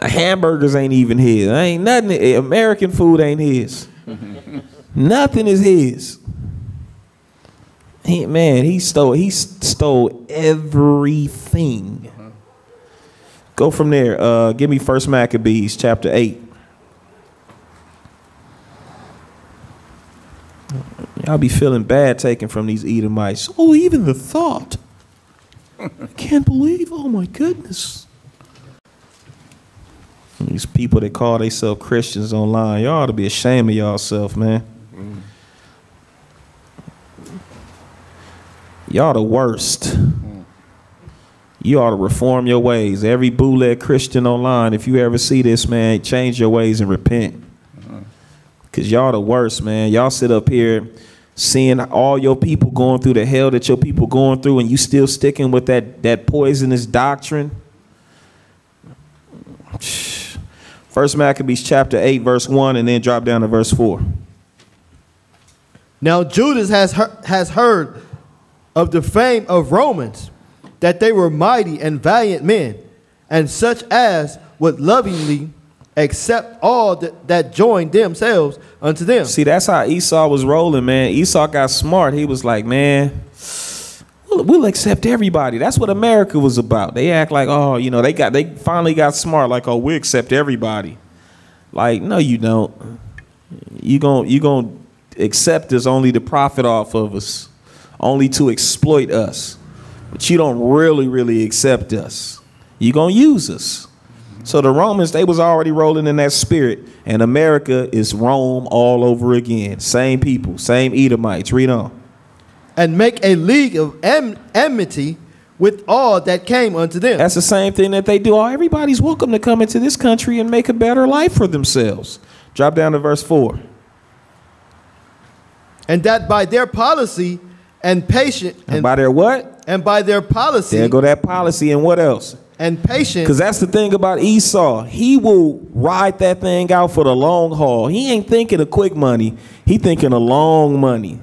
Hamburgers ain't even his. Ain't nothing. American food ain't his. Nothing is his. He stole everything. Go from there. Give me 1 Maccabees chapter 8. Y'all be feeling bad taking from these Edomites. Oh, even the thought. I can't believe. Oh, my goodness. These people that call themselves Christians online, y'all ought to be ashamed of yourself, man. Y'all the worst. You ought to reform your ways. Every bootleg Christian online, if you ever see this, man, change your ways and repent. Because y'all the worst, man. Y'all sit up here seeing all your people going through the hell that your people going through, and you still sticking with that poisonous doctrine. 1 Maccabees chapter 8, verse 1, and then drop down to verse 4. Now Judas has heard of the fame of Romans, that they were mighty and valiant men, and such as would lovingly accept all that joined themselves unto them. See, that's how Esau was rolling, man. Esau got smart. He was like, man, we'll accept everybody. That's what America was about. They act like, oh, you know, they finally got smart. Like, oh, we accept everybody. Like, no, you don't. You gonna accept us only to profit off of us, only to exploit us. But you don't really accept us. You gonna use us. So the Romans, they was already rolling in that spirit, and America is Rome all over again. Same people, same Edomites. Read on. And make a league of enmity with all that came unto them. That's the same thing that they do. Oh, everybody's welcome to come into this country and make a better life for themselves. Drop down to verse 4. And that by their policy and patience. And by their what? And by their policy. There go that policy, and what else? And patience. Because that's the thing about Esau. He will ride that thing out for the long haul. He ain't thinking of quick money. He thinking of long money.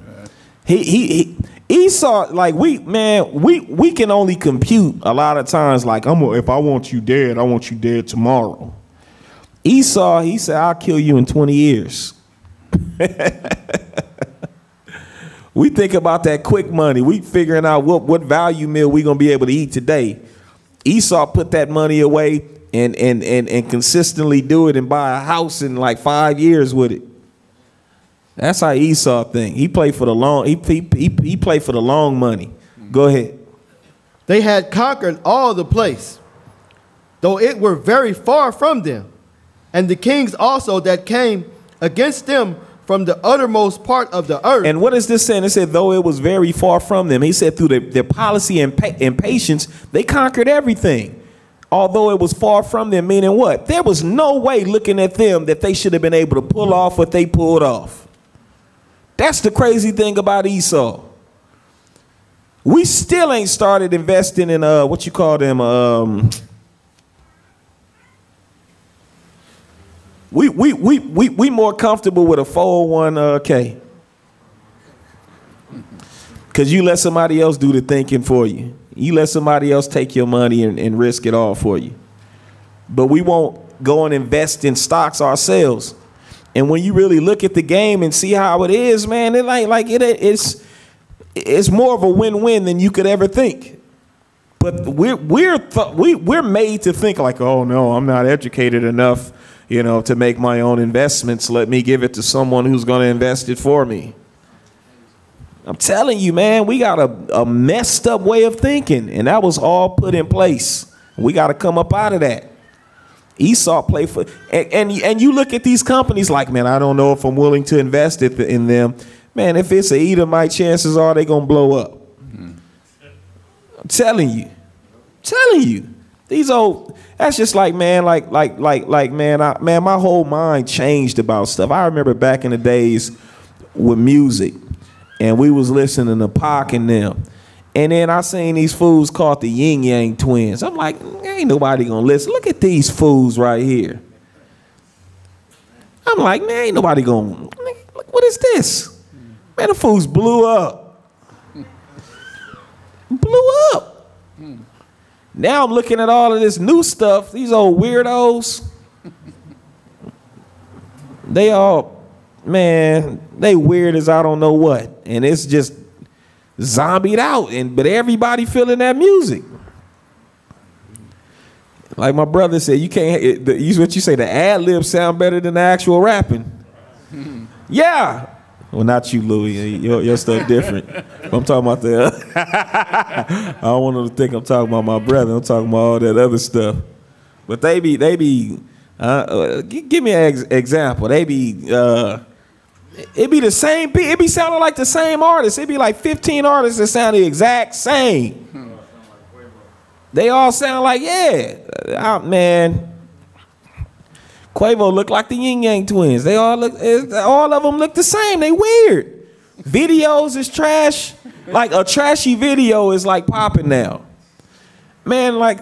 Esau, like we can only compute a lot of times, like, if I want you dead, I want you dead tomorrow. Esau, he said, I'll kill you in 20 years. We think about that quick money. We figuring out what value meal we gonna be able to eat today. Esau put that money away and consistently do it and buy a house in like 5 years with it. That's how Esau think. He played for the long. He played for the long money. Go ahead. They had conquered all the place, though it were very far from them, and the kings also that came against them from the uttermost part of the earth. And what is this saying? It said, though it was very far from them. He said through their policy and patience, they conquered everything. Although it was far from them, meaning what? There was no way looking at them that they should have been able to pull off what they pulled off. That's the crazy thing about Esau. We still ain't started investing in what you call them. We more comfortable with a 401k. Because you let somebody else do the thinking for you. You let somebody else take your money and risk it all for you. But we won't go and invest in stocks ourselves. And when you really look at the game and see how it is, man, it's more of a win-win than you could ever think. But we're made to think like, oh no, I'm not educated enough, to make my own investments. Let me give it to someone who's going to invest it for me. I'm telling you, man, we got a messed up way of thinking, and that was all put in place. We got to come up out of that. Esau played for, and you look at these companies like, man, I don't know if I'm willing to invest in them. Man, if it's a Edomite, chances are they gonna blow up. Mm-hmm. I'm telling you. These old, that's just like, man, like man, my whole mind changed about stuff. I remember back in the days with music, and we was listening to Pac and them. And then I seen these fools called the Yin Yang Twins. I'm like, ain't nobody gonna listen. Look at these fools right here. I'm like, man, ain't nobody gonna, what is this? Man, the fools blew up. Now I'm looking at all of this new stuff. These old weirdos. They all, man, they weird as I don't know what. And it's just zombied out, but everybody feeling that music. Like my brother said, you can't. What you say? The ad libs sound better than the actual rapping. Yeah. Well, not you, Louis. Your stuff different. I'm talking about the. I don't want them to think I'm talking about my brother. I'm talking about all that other stuff. But they be. Give me an example. They be. It be the same. It be sounding like the same artist. It be like 15 artists that sound the exact same. They all sound like, man. Quavo look like the Yin Yang Twins. All of them look the same. They weird. Videos is trash. Like a trashy video is like popping now. Man, my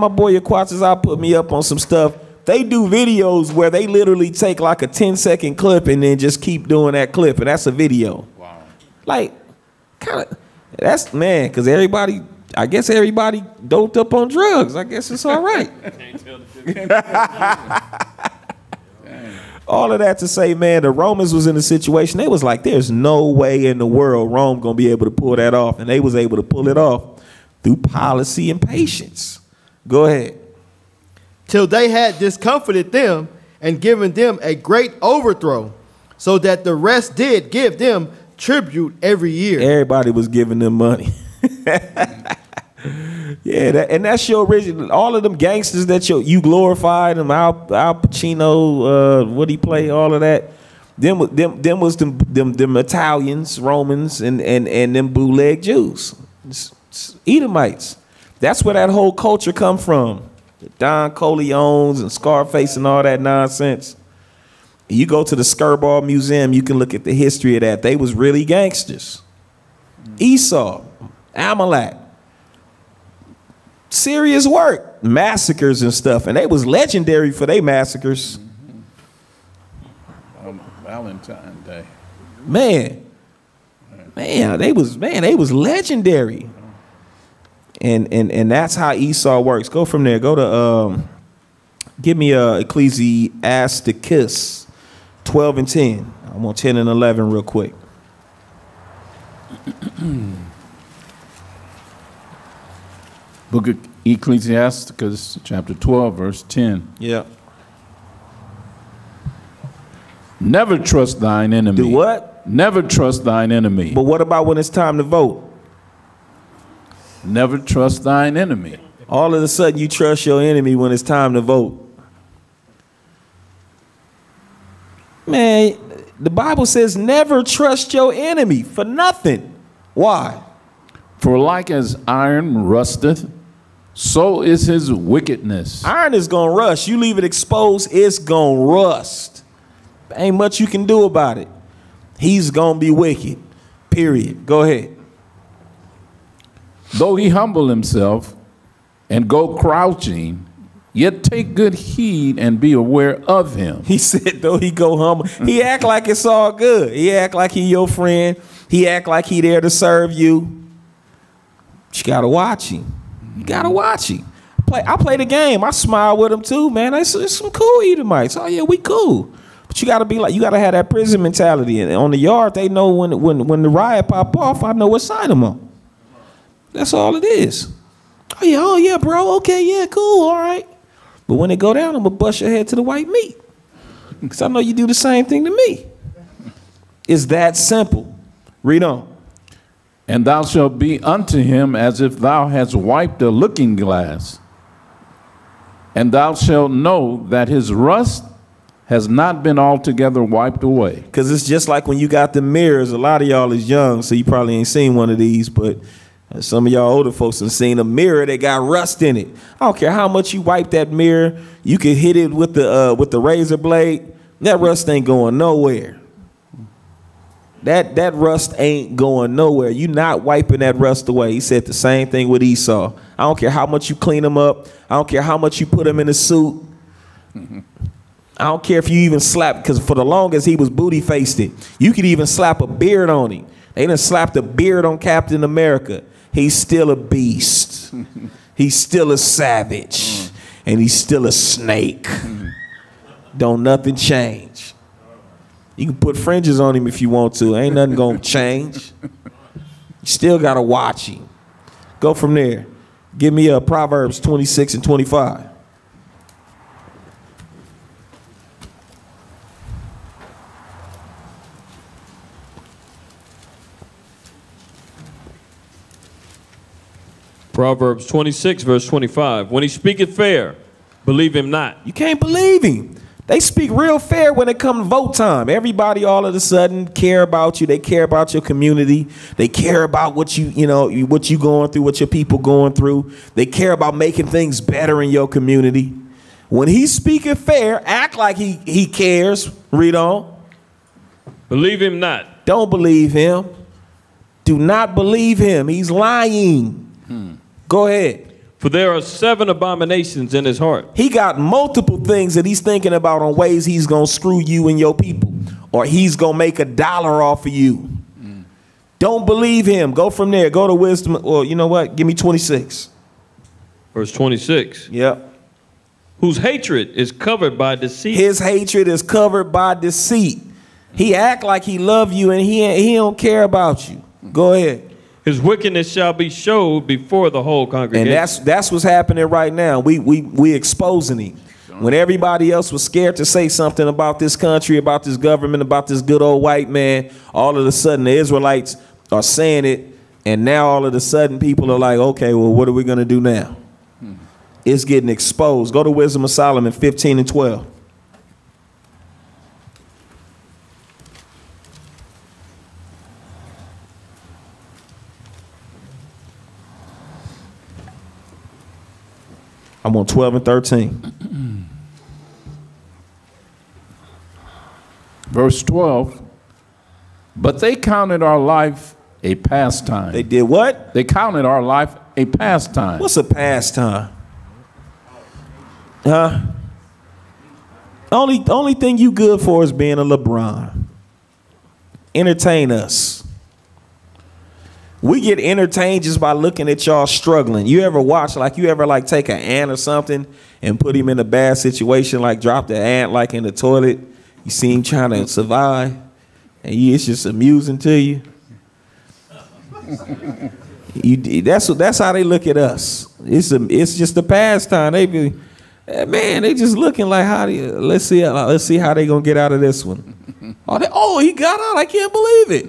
boy Yaquatzazar put me up on some stuff. They do videos where they literally take like a 10-second clip and then just keep doing that clip, and that's a video. Wow. Like, kind of, that's, man, because everybody I guess everybody doped up on drugs. I guess it's all right. All of that to say, man, the Romans was in a situation, they was like, there's no way in the world Rome gonna be able to pull that off. And they was able to pull it off through policy and patience. Go ahead. Till they had discomfited them and given them a great overthrow, so that the rest did give them tribute every year. Everybody was giving them money. Yeah, and that's your original. All of them gangsters that you glorified, them Al Pacino, what he play, all of that. Them was them Italians, Romans, and them bootleg Jews, Edomites. That's where that whole culture come from. The Don Corleones and Scarface and all that nonsense. You go to the Skirball Museum, you can look at the history of that. They was really gangsters. Esau, Amalek. Serious work, massacres and stuff, and they was legendary for their massacres. Valentine's Day. Man, they was legendary, and that's how Esau works. Go from there. Go to give me Ecclesiasticus 12 and 10. I'm on 10 and 11 real quick. Book of Ecclesiasticus, chapter 12, verse 10. Yeah. Never trust thine enemy. Do what? Never trust thine enemy. But what about when it's time to vote? Never trust thine enemy. All of a sudden you trust your enemy when it's time to vote. Man, the Bible says never trust your enemy for nothing. Why? For like as iron rusteth, so is his wickedness. Iron is gonna rust. You leave it exposed, it's gonna rust. Ain't much you can do about it. He's gonna be wicked. Period. Go ahead. Though he humble himself and go crouching, yet take good heed and be aware of him. He said, though he go humble, he act like it's all good. He act like he your friend. He act like he there to serve you. But you gotta watch him. You gotta watch him. I play the game. I smile with him too, man. It's some cool Edomites. Oh yeah, we cool. But you gotta be like, you gotta have that prison mentality. And on the yard, they know when the riot pop off, I know what side I'm on. That's all it is. Oh yeah, bro. Okay, yeah, cool, all right. But when it go down, I'm gonna bust your head to the white meat. Because I know you do the same thing to me. It's that simple. Read on. And thou shalt be unto him as if thou hadst wiped a looking glass. And thou shalt know that his rust has not been altogether wiped away. Because it's just like when you got the mirrors. A lot of y'all is young, so you probably ain't seen one of these, but some of y'all older folks have seen a mirror that got rust in it. I don't care how much you wipe that mirror. You can hit it with the razor blade. That rust ain't going nowhere. That rust ain't going nowhere. You not wiping that rust away. He said the same thing with Esau. I don't care how much you clean him up. I don't care how much you put him in a suit. I don't care if you even slap, because for the longest he was booty-faced it. You could even slap a beard on him. They done slapped a beard on Captain America. He's still a beast. He's still a savage. And he's still a snake. Don't nothing change. You can put fringes on him if you want to. Ain't nothing gonna change. You still gotta watch him. Go from there. Give me Proverbs 26 and 25. Proverbs 26, verse 25. When he speaketh fair, believe him not. You can't believe him. They speak real fair when it comes vote time. Everybody all of a sudden care about you. They care about your community. They care about what what you going through, what your people going through. They care about making things better in your community. When he's speaking fair, act like he cares. Read on. Believe him not. Don't believe him. Do not believe him. He's lying. Go ahead. For there are 7 abominations in his heart. He got multiple things that he's thinking about on ways he's going to screw you and your people. Or he's going to make $1 off of you. Don't believe him. Go from there. Go to wisdom. Well, you know what? Give me 26. Verse 26. Yep. Whose hatred is covered by deceit. His hatred is covered by deceit. He act like he love you and he don't care about you. Go ahead. His wickedness shall be showed before the whole congregation. And that's what's happening right now. We exposing him. When everybody else was scared to say something about this country, about this government, about this good old white man, all of a sudden the Israelites are saying it, and now all of a sudden people are like, okay, well, what are we going to do now? It's getting exposed. Go to Wisdom of Solomon 15 and 12. I'm on 12 and 13. Verse 12, but they counted our life a pastime. They did what? They counted our life a pastime. What's a pastime? Huh? Only thing you good for is being a LeBron. Entertain us. We get entertained just by looking at y'all struggling. You ever watch, like you ever like take an ant or something and put him in a bad situation, like drop the ant like in the toilet? You see him trying to survive, and it's just amusing to you. That's how they look at us. It's just a pastime. They be, man, they just looking like let's see how they gonna get out of this one. He got out. I can't believe it.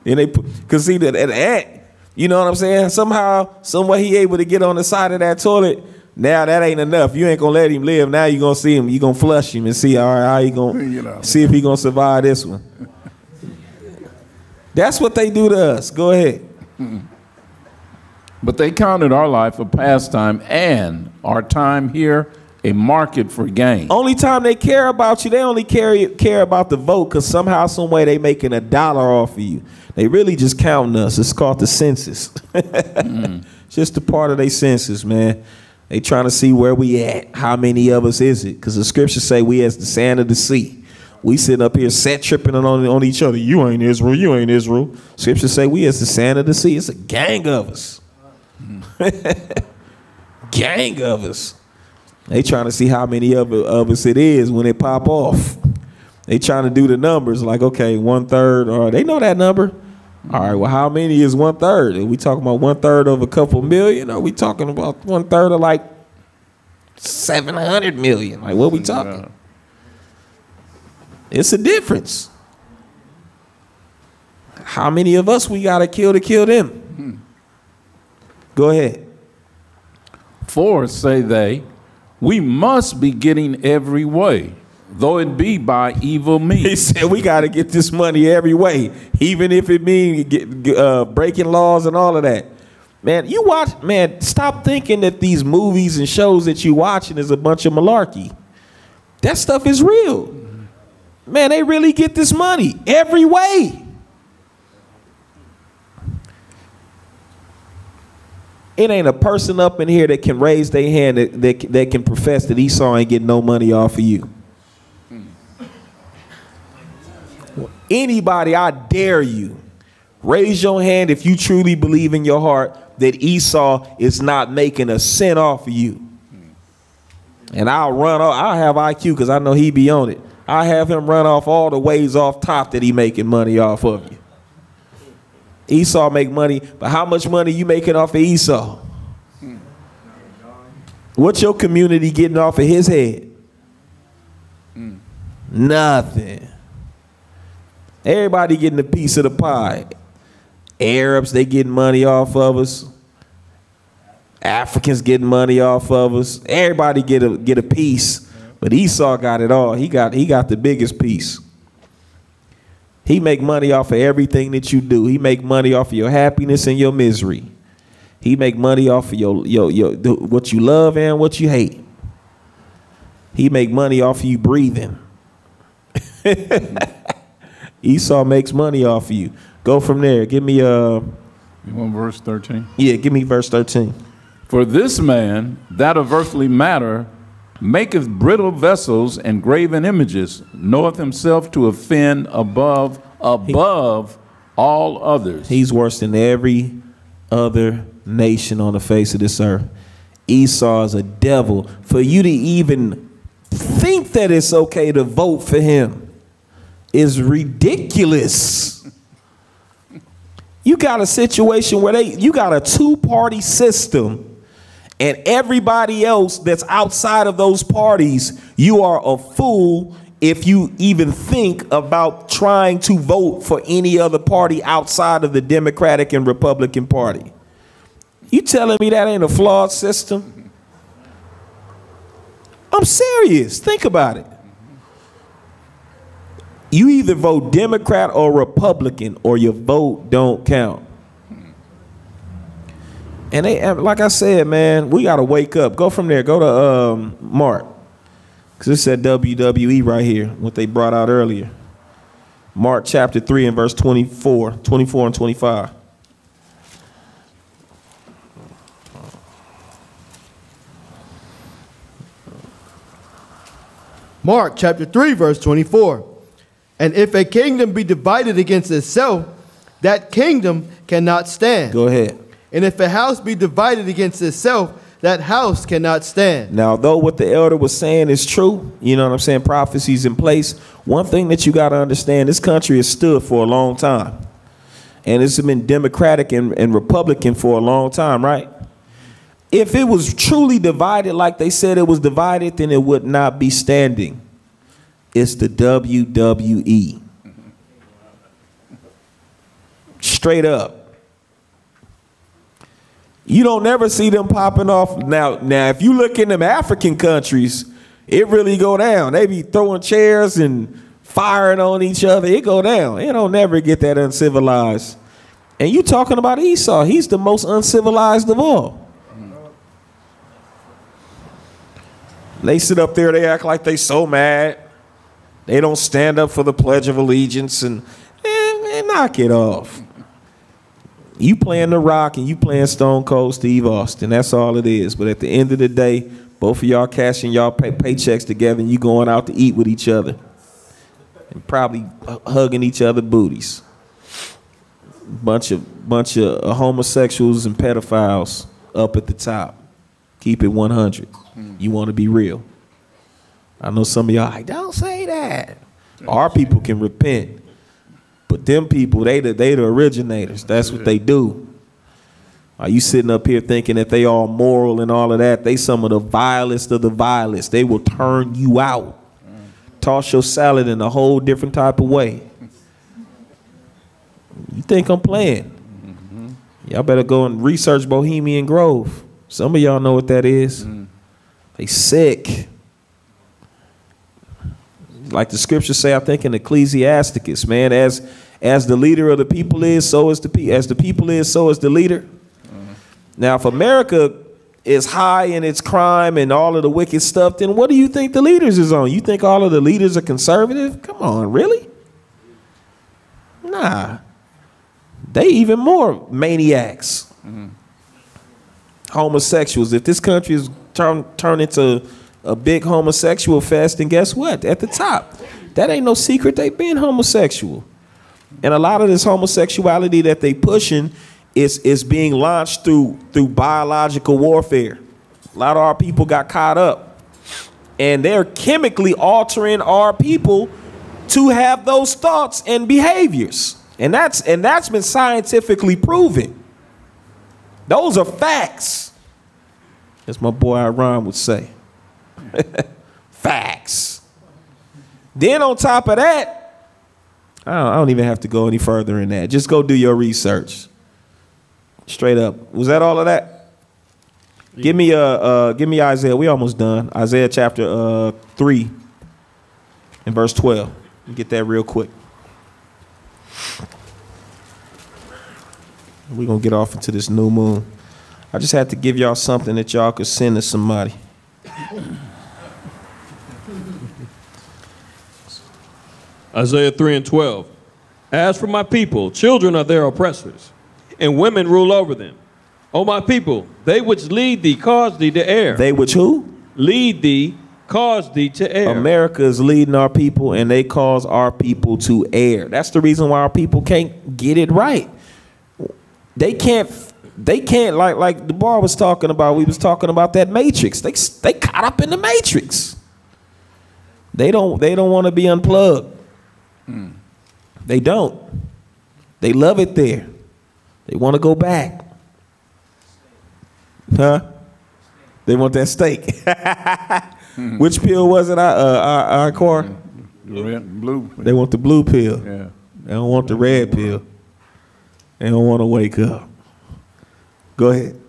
And they cause see that ant, you know what I'm saying? Somehow, some way he able to get on the side of that toilet. Now that ain't enough. You ain't gonna let him live. Now you gonna see him. You gonna flush him and see how he gonna see if he gonna survive this one. That's what they do to us. Go ahead. But they counted our life a pastime and our time here a market for gain. Only time they care about you, they only care about the vote because somehow, some way they making $1 off of you. They really just counting us. It's called the census. Just a part of their census, man. They trying to see where we at. How many of us is it? Because the scriptures say we as the sand of the sea. We sitting up here set tripping on each other. You ain't Israel. You ain't Israel. Scriptures say we as the sand of the sea. It's a gang of us. Gang of us. They trying to see how many of us it is when it pop off. They trying to do the numbers like, okay, 1/3. Or they know that number. All right, well, how many is 1/3? Are we talking about 1/3 of a couple million? Or are we talking about 1/3 of like 700 million? Like, what are we talking? It's a difference. How many of us we got to kill them? Go ahead. For, say they, we must be getting every way, though it be by evil means. He said we got to get this money every way, even if it means breaking laws and all of that. Man, stop thinking that these movies and shows that you watching is a bunch of malarkey. That stuff is real. Man, they really get this money every way. It ain't a person up in here that can raise their hand that can profess that Esau ain't getting no money off of you. Anybody, I dare you, raise your hand if you truly believe in your heart that Esau is not making a cent off of you. And I'll have IQ because I know he be on it. I have him run off all the ways off top that he making money off of you. Esau make money, but how much money you making off of Esau? What's your community getting off of his head? Nothing. Everybody getting a piece of the pie. Arabs, they getting money off of us. Africans getting money off of us. Everybody get a piece, but Esau got it all. He got the biggest piece. He make money off of everything that you do. He make money off of your happiness and your misery. He make money off of your what you love and what you hate. He make money off of you breathing. Esau makes money off of you. Go from there. Give me You want verse 13? Yeah, give me verse 13. For this man, that of earthly matter, maketh brittle vessels and graven images, knoweth himself to offend above all others. He's worse than every other nation on the face of this earth. Esau is a devil. For you to even think that it's okay to vote for him is ridiculous. You got a situation where you got a two-party system, and everybody else that's outside of those parties, you are a fool if you even think about trying to vote for any other party outside of the Democratic and Republican Party. You telling me that ain't a flawed system? I'm serious. Think about it. You either vote Democrat or Republican, or your vote don't count. And they, like I said, man, we got to wake up. Go from there. Go to Mark. Because it said WWE right here, what they brought out earlier. Mark chapter 3 and verse 24 and 25. Mark chapter 3, verse 24. And if a kingdom be divided against itself, that kingdom cannot stand. Go ahead. And if a house be divided against itself, that house cannot stand. Now, though what the elder was saying is true, you know what I'm saying, prophecies in place, one thing that you got to understand, this country has stood for a long time. And it's been Democratic and Republican for a long time, right? If it was truly divided like they said it was divided, then it would not be standing. It's the WWE. Straight up. You don't never see them popping off. Now, if you look in them African countries, it really go down. They be throwing chairs and firing on each other. It go down. It don't never get that uncivilized. And you talking about Esau. He's the most uncivilized of all. They sit up there, they act like they so mad. They don't stand up for the Pledge of Allegiance and knock it off. You playing The Rock and you playing Stone Cold Steve Austin. That's all it is. But at the end of the day, both of y'all cashing y'all paychecks together and you going out to eat with each other. And probably hugging each other booties. Bunch of homosexuals and pedophiles up at the top. Keep it 100. You want to be real. I know some of y'all like, don't say that. Our people can repent. But them people, they the originators. That's what they do. Are you sitting up here thinking that they all moral and all of that? They some of the vilest of the vilest. They will turn you out. Toss your salad in a whole different type of way. You think I'm playing? Y'all better go and research Bohemian Grove. Some of y'all know what that is. They sick. Like the scriptures say, I think in Ecclesiasticus, man, as the leader of the people is, so is as the people is, so is the leader. Now, if America is high in its crime and all of the wicked stuff, then what do you think the leaders is on? You think all of the leaders are conservative? Come on, really? Nah. They even more maniacs. Homosexuals. If this country is turn into a big homosexual fest, and guess what? At the top, that ain't no secret they been homosexual. And a lot of this homosexuality that they pushing is being launched through biological warfare. A lot of our people got caught up, and they're chemically altering our people to have those thoughts and behaviors. And that's been scientifically proven. Those are facts. As my boy Iran would say. Facts. Then on top of that, I don't even have to go any further in that. Just go do your research. Straight up. Was that all of that? Yeah. Give me Isaiah. We almost done. Isaiah chapter 3 and verse 12. Get that real quick. We're going to get off into this new moon. I just had to give y'all something that y'all could send to somebody. Isaiah 3 and 12. As for my people, children are their oppressors, and women rule over them. O my people, they which lead thee cause thee to err. They which who? Lead thee cause thee to err. America is leading our people, and they cause our people to err. That's the reason why our people can't get it right. They can't like the bar was talking about. We was talking about that matrix. They caught up in the matrix. They don't want to be unplugged. They don't. They love it there. They want to go back. Huh? They want that steak. Which pill was it? Our car? Red, blue. They want the blue pill. Yeah. They don't want the red pill. They don't want to wake up. Go ahead.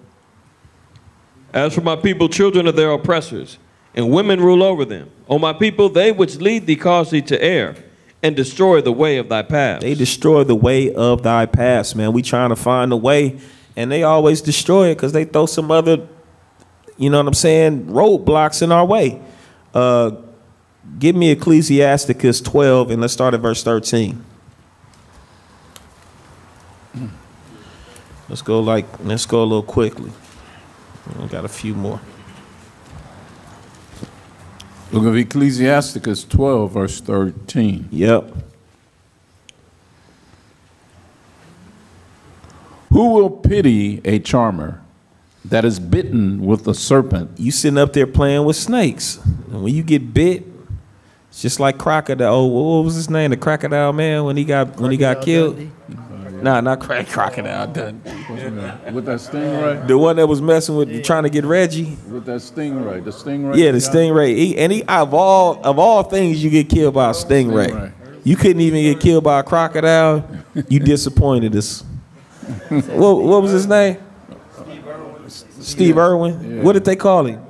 As for my people, children of their oppressors, and women rule over them. O my people, they which lead thee cause thee to err, and destroy the way of thy paths. They destroy the way of thy paths, man. We trying to find a way, and they always destroy it because they throw some other, you know what I'm saying, roadblocks in our way. Give me Ecclesiasticus 12, and let's start at verse 13. Let's go a little quickly. We got a few more. Look at Ecclesiasticus 12, verse 13. Yep. Who will pity a charmer that is bitten with a serpent? You sitting up there playing with snakes, and when you get bit, it's just like Crocodile. Oh, what was his name? The Crocodile Man when he got killed. Dundee? Nah, not Crocodile Dundee. With that stingray? The one that was messing with trying to get Reggie. With that stingray. The stingray? Yeah, the stingray. He of all things, you get killed by a stingray. You couldn't even get killed by a crocodile. You disappointed us. What was his name? Steve Irwin. Yeah. What did they call him?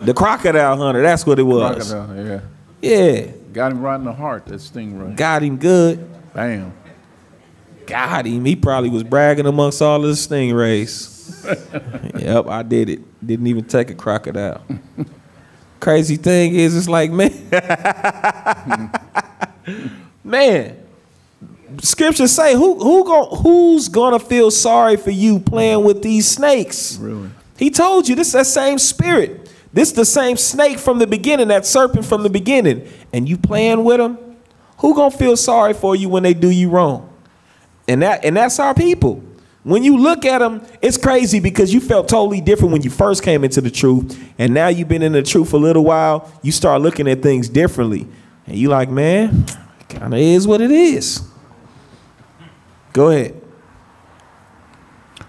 The Crocodile Hunter. That's what it was. Crocodile, yeah. Yeah. Got him right in the heart, that stingray. Got him good. Bam. Got him. He probably was bragging amongst all of the stingrays. Yep, I did it. Didn't even take a crocodile. Crazy thing is, it's like, man, man. Scriptures say, who's gonna feel sorry for you playing with these snakes? Really? He told you this is that same spirit. This is the same snake from the beginning, that serpent from the beginning, and you playing with them. Who gonna feel sorry for you when they do you wrong? And that's our people. When you look at them, it's crazy because you felt totally different when you first came into the truth, and now you've been in the truth for a little while. You start looking at things differently, and you like, man, it kind of is what it is. Go ahead.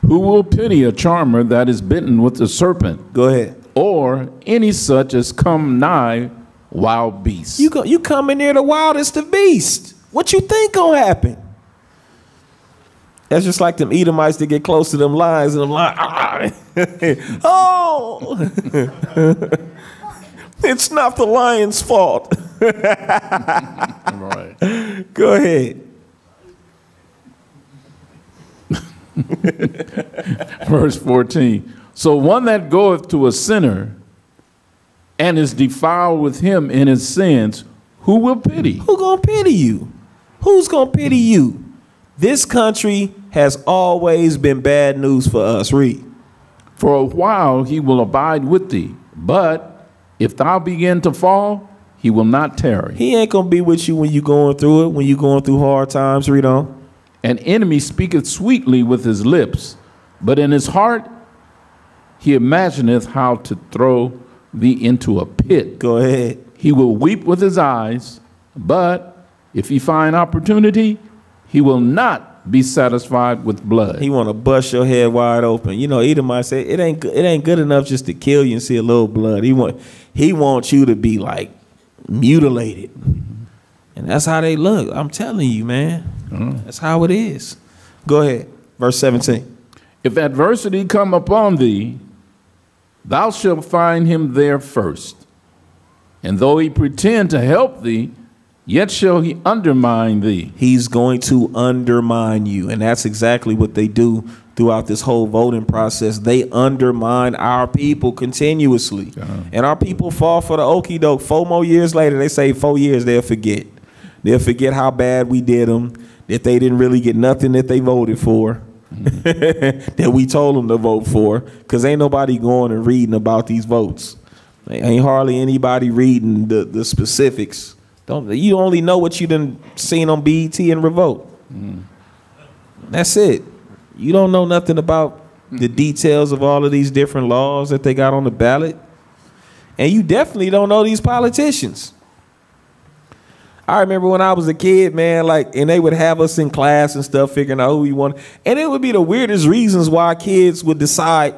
Who will pity a charmer that is bitten with a serpent? Go ahead. Or any such as come nigh wild beasts? You come in there the wildest of beasts. What you think gonna happen? That's just like them Edomites that get close to them lions and them lions. Oh, it's not the lion's fault. Right. Go ahead. Verse 14. So one that goeth to a sinner and is defiled with him in his sins, who will pity? Who gonna pity you? Who's gonna pity you? This country has always been bad news for us. Read. For a while he will abide with thee, but if thou begin to fall, he will not tarry. He ain't gonna be with you when you going through it, when you going through hard times. Read on. An enemy speaketh sweetly with his lips, but in his heart he imagineth how to throw thee into a pit. Go ahead. He will weep with his eyes, but if he find opportunity, he will not be satisfied with blood. He want to bust your head wide open. You know, Edomite say it ain't good enough just to kill you and see a little blood. He wants you to be like mutilated, and that's how they look. I'm telling you, man. That's how it is. Go ahead, verse 17. If adversity come upon thee, thou shalt find him there first. And though he pretend to help thee, yet shall he undermine thee. He's going to undermine you. And that's exactly what they do throughout this whole voting process. They undermine our people continuously. And our people fall for the okie doke. 4 more years later, they say 4 years, they'll forget. They'll forget how bad we did them, that they didn't really get nothing that they voted for, that we told them to vote for, because ain't nobody going and reading about these votes. Ain't hardly anybody reading the specifics. You only know what you done seen on BET and Revolt. That's it. You don't know nothing about the details of all of these different laws that they got on the ballot. And you definitely don't know these politicians. I remember when I was a kid, man, like, and they would have us in class and stuff figuring out who we want. And it would be the weirdest reasons why kids would decide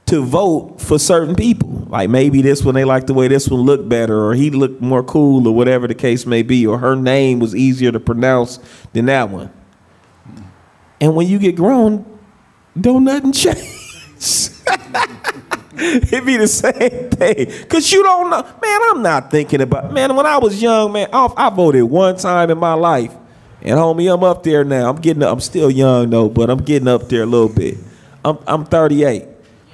to vote for certain people. Like maybe this one, they like the way this one looked better, or he looked more cool, or whatever the case may be, or her name was easier to pronounce than that one. And when you get grown, don't nothing change. It be the same thing. Because you don't know. Man, I'm not thinking about, man, when I was young, man, I voted one time in my life. And homie, I'm up there now. I'm still young though, but I'm getting up there a little bit. I'm 38.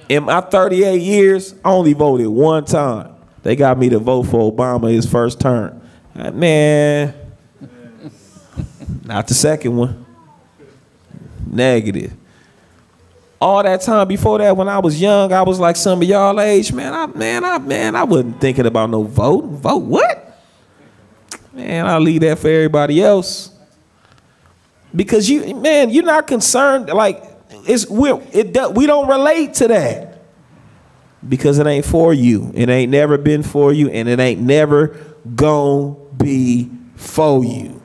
In my 38 years, I only voted one time. They got me to vote for Obama his first term. Man, not the second one. Negative. All that time before that, when I was young, I was like some of y'all age, man. I wasn't thinking about no vote. Vote what? Man, I'll leave that for everybody else. Because you're not concerned. Like we don't relate to that because it ain't for you. It ain't never been for you, and it ain't never gonna be for you.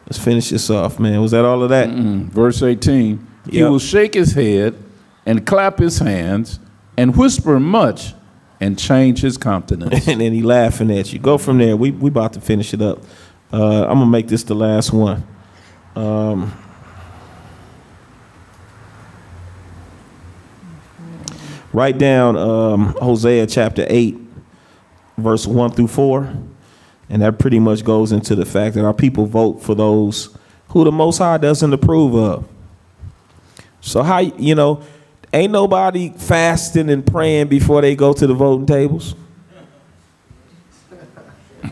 Let's finish this off, man. Was that all of that? Verse 18. He will shake his head and clap his hands and whisper much and change his countenance. And then he laughing at you. Go from there. We about to finish it up. I'm going to make this the last one. Write down Hosea chapter 8, verse 1 through 4. And that pretty much goes into the fact that our people vote for those who the Most High doesn't approve of. So how, ain't nobody fasting and praying before they go to the voting tables.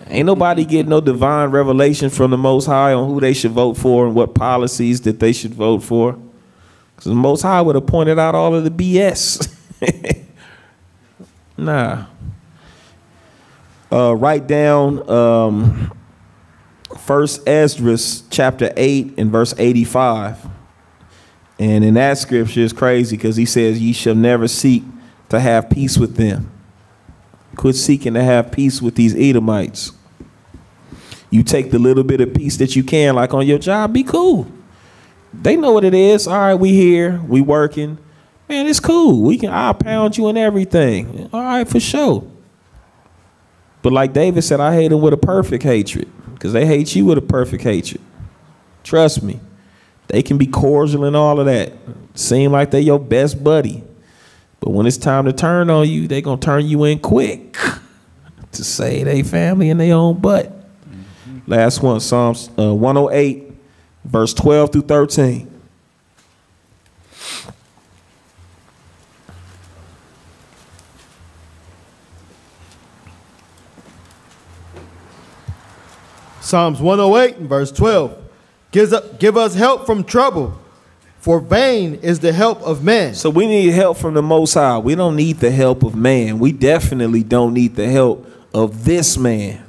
Ain't nobody getting no divine revelation from the Most High on who they should vote for and what policies that they should vote for. Because the Most High would have pointed out all of the BS. Nah. Write down 1 Esdras chapter 8 and verse 85. And in that scripture is crazy because he says, ye shall never seek to have peace with them. Quit seeking to have peace with these Edomites. You take the little bit of peace that you can, like on your job, be cool. They know what it is. All right, we here, we working. Man, it's cool. I'll pound you and everything. All right, for sure. But like David said, I hate them with a perfect hatred because they hate you with a perfect hatred. Trust me. They can be cordial and all of that. Seem like they your best buddy. But when it's time to turn on you, they going to turn you in quick to say they family in their own butt. Last one, Psalms 108, verse 12 through 13. Psalms 108 and verse 12. Give us help from trouble, for vain is the help of man. So we need help from the Most High. We don't need the help of man. We definitely don't need the help of this man,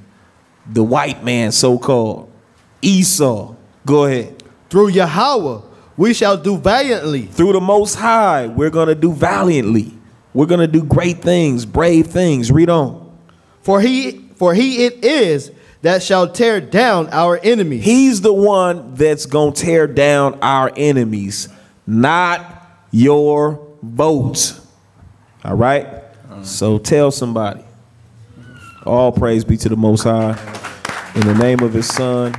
the white man, so-called Esau. Go ahead. Through Yahweh, we shall do valiantly. Through the Most High, we're going to do valiantly. We're going to do great things, brave things. Read on. For he it is that shall tear down our enemies. He's the one that's going to tear down our enemies, not your vote. All right? So tell somebody. All praise be to the Most High. In the name of his Son.